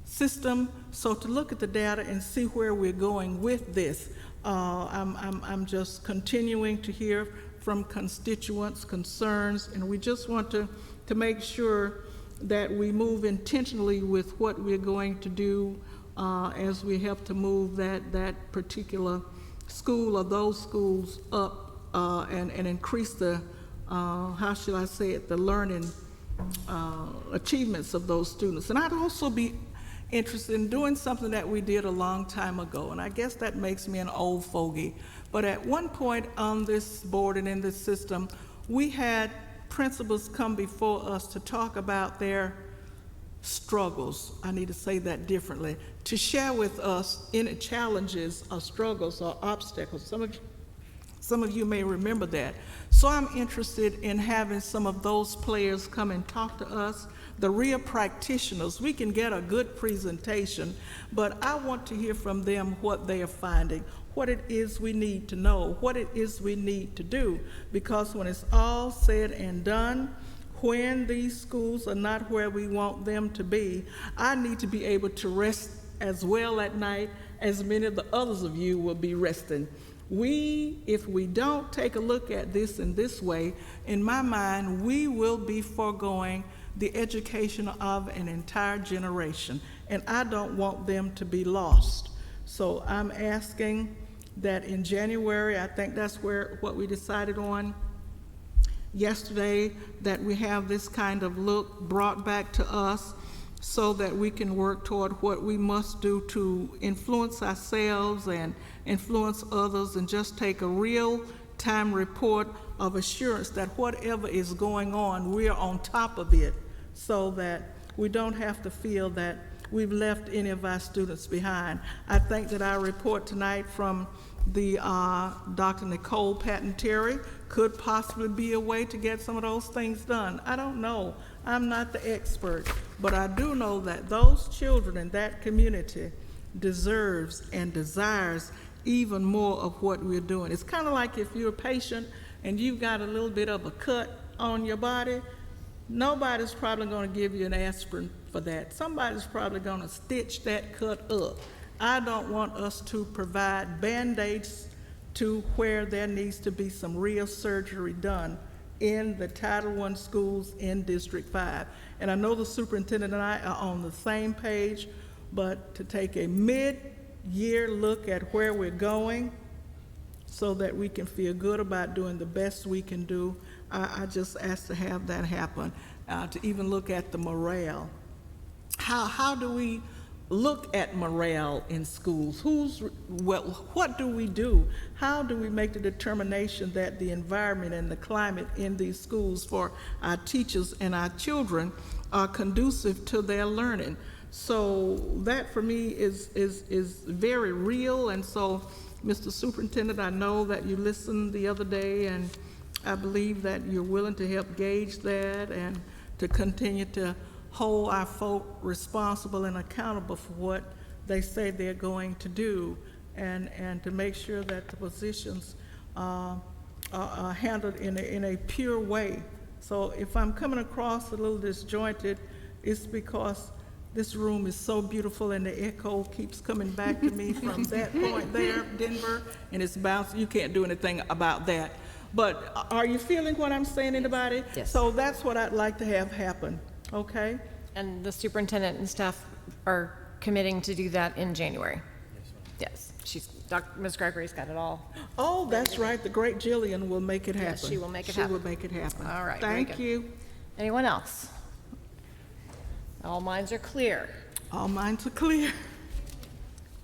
system, so to look at the data and see where we're going with this. I'm just continuing to hear from constituents' concerns, and we just want to make sure that we move intentionally with what we're going to do as we help to move that particular school or those schools up and increase the, how should I say it, the learning achievements of those students. And I'd also be interested in doing something that we did a long time ago, and I guess that makes me an old fogey. But at one point on this board and in this system, we had principals come before us to talk about their struggles. I need to say that differently. To share with us any challenges or struggles or obstacles. Some of you may remember that. So I'm interested in having some of those players come and talk to us, the real practitioners. We can get a good presentation, but I want to hear from them what they are finding, what it is we need to know, what it is we need to do, because when it's all said and done, when these schools are not where we want them to be, I need to be able to rest as well at night as many of the others of you will be resting. If we don't take a look at this in this way, in my mind, we will be foregoing the education of an entire generation, and I don't want them to be lost. So I'm asking that in January, I think that's what we decided on yesterday, that we have this kind of look brought back to us so that we can work toward what we must do to influence ourselves and influence others, and just take a real-time report of assurance that whatever is going on, we're on top of it, so that we don't have to feel that we've left any of our students behind. I think that our report tonight from the Dr. Nicole Patton-Terry could possibly be a way to get some of those things done. I don't know. I'm not the expert, but I do know that those children in that community deserves and desires even more of what we're doing. It's kind of like if you're a patient and you've got a little bit of a cut on your body, nobody's probably going to give you an aspirin for that. Somebody's probably going to stitch that cut up. I don't want us to provide Band-Aids to where there needs to be some real surgery done in the Title I schools in District 5. And I know the superintendent and I are on the same page, but to take a mid-year look at where we're going so that we can feel good about doing the best we can do, I just ask to have that happen, to even look at the morale. How do we look at morale in schools? What do we do? How do we make the determination that the environment and the climate in these schools for our teachers and our children are conducive to their learning? So that for me is very real. And so, Mr. Superintendent, I know that you listened the other day, and I believe that you're willing to help gauge that and to continue to hold our folk responsible and accountable for what they say they're going to do, and to make sure that the positions are handled in a pure way. So if I'm coming across a little disjointed, it's because this room is so beautiful and the echo keeps coming back to me from that point there, Denver, and it's bouncing. You can't do anything about that. But are you feeling what I'm saying, anybody? Yes. So that's what I'd like to have happen. Okay. And the superintendent and staff are committing to do that in January. Yes. Ms. Gregory's got it all. Oh, that's right. The great Jillian will make it happen. Yes, she will make it happen. She will make it happen. All right. very Thank good. you. Anyone else? All minds are clear. All minds are clear.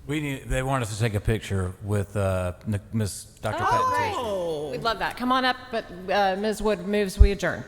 They want us to take a picture with Miss Dr. Patton. Oh, great. We'd love that. Come on up, but Ms. Wood moves, we adjourn.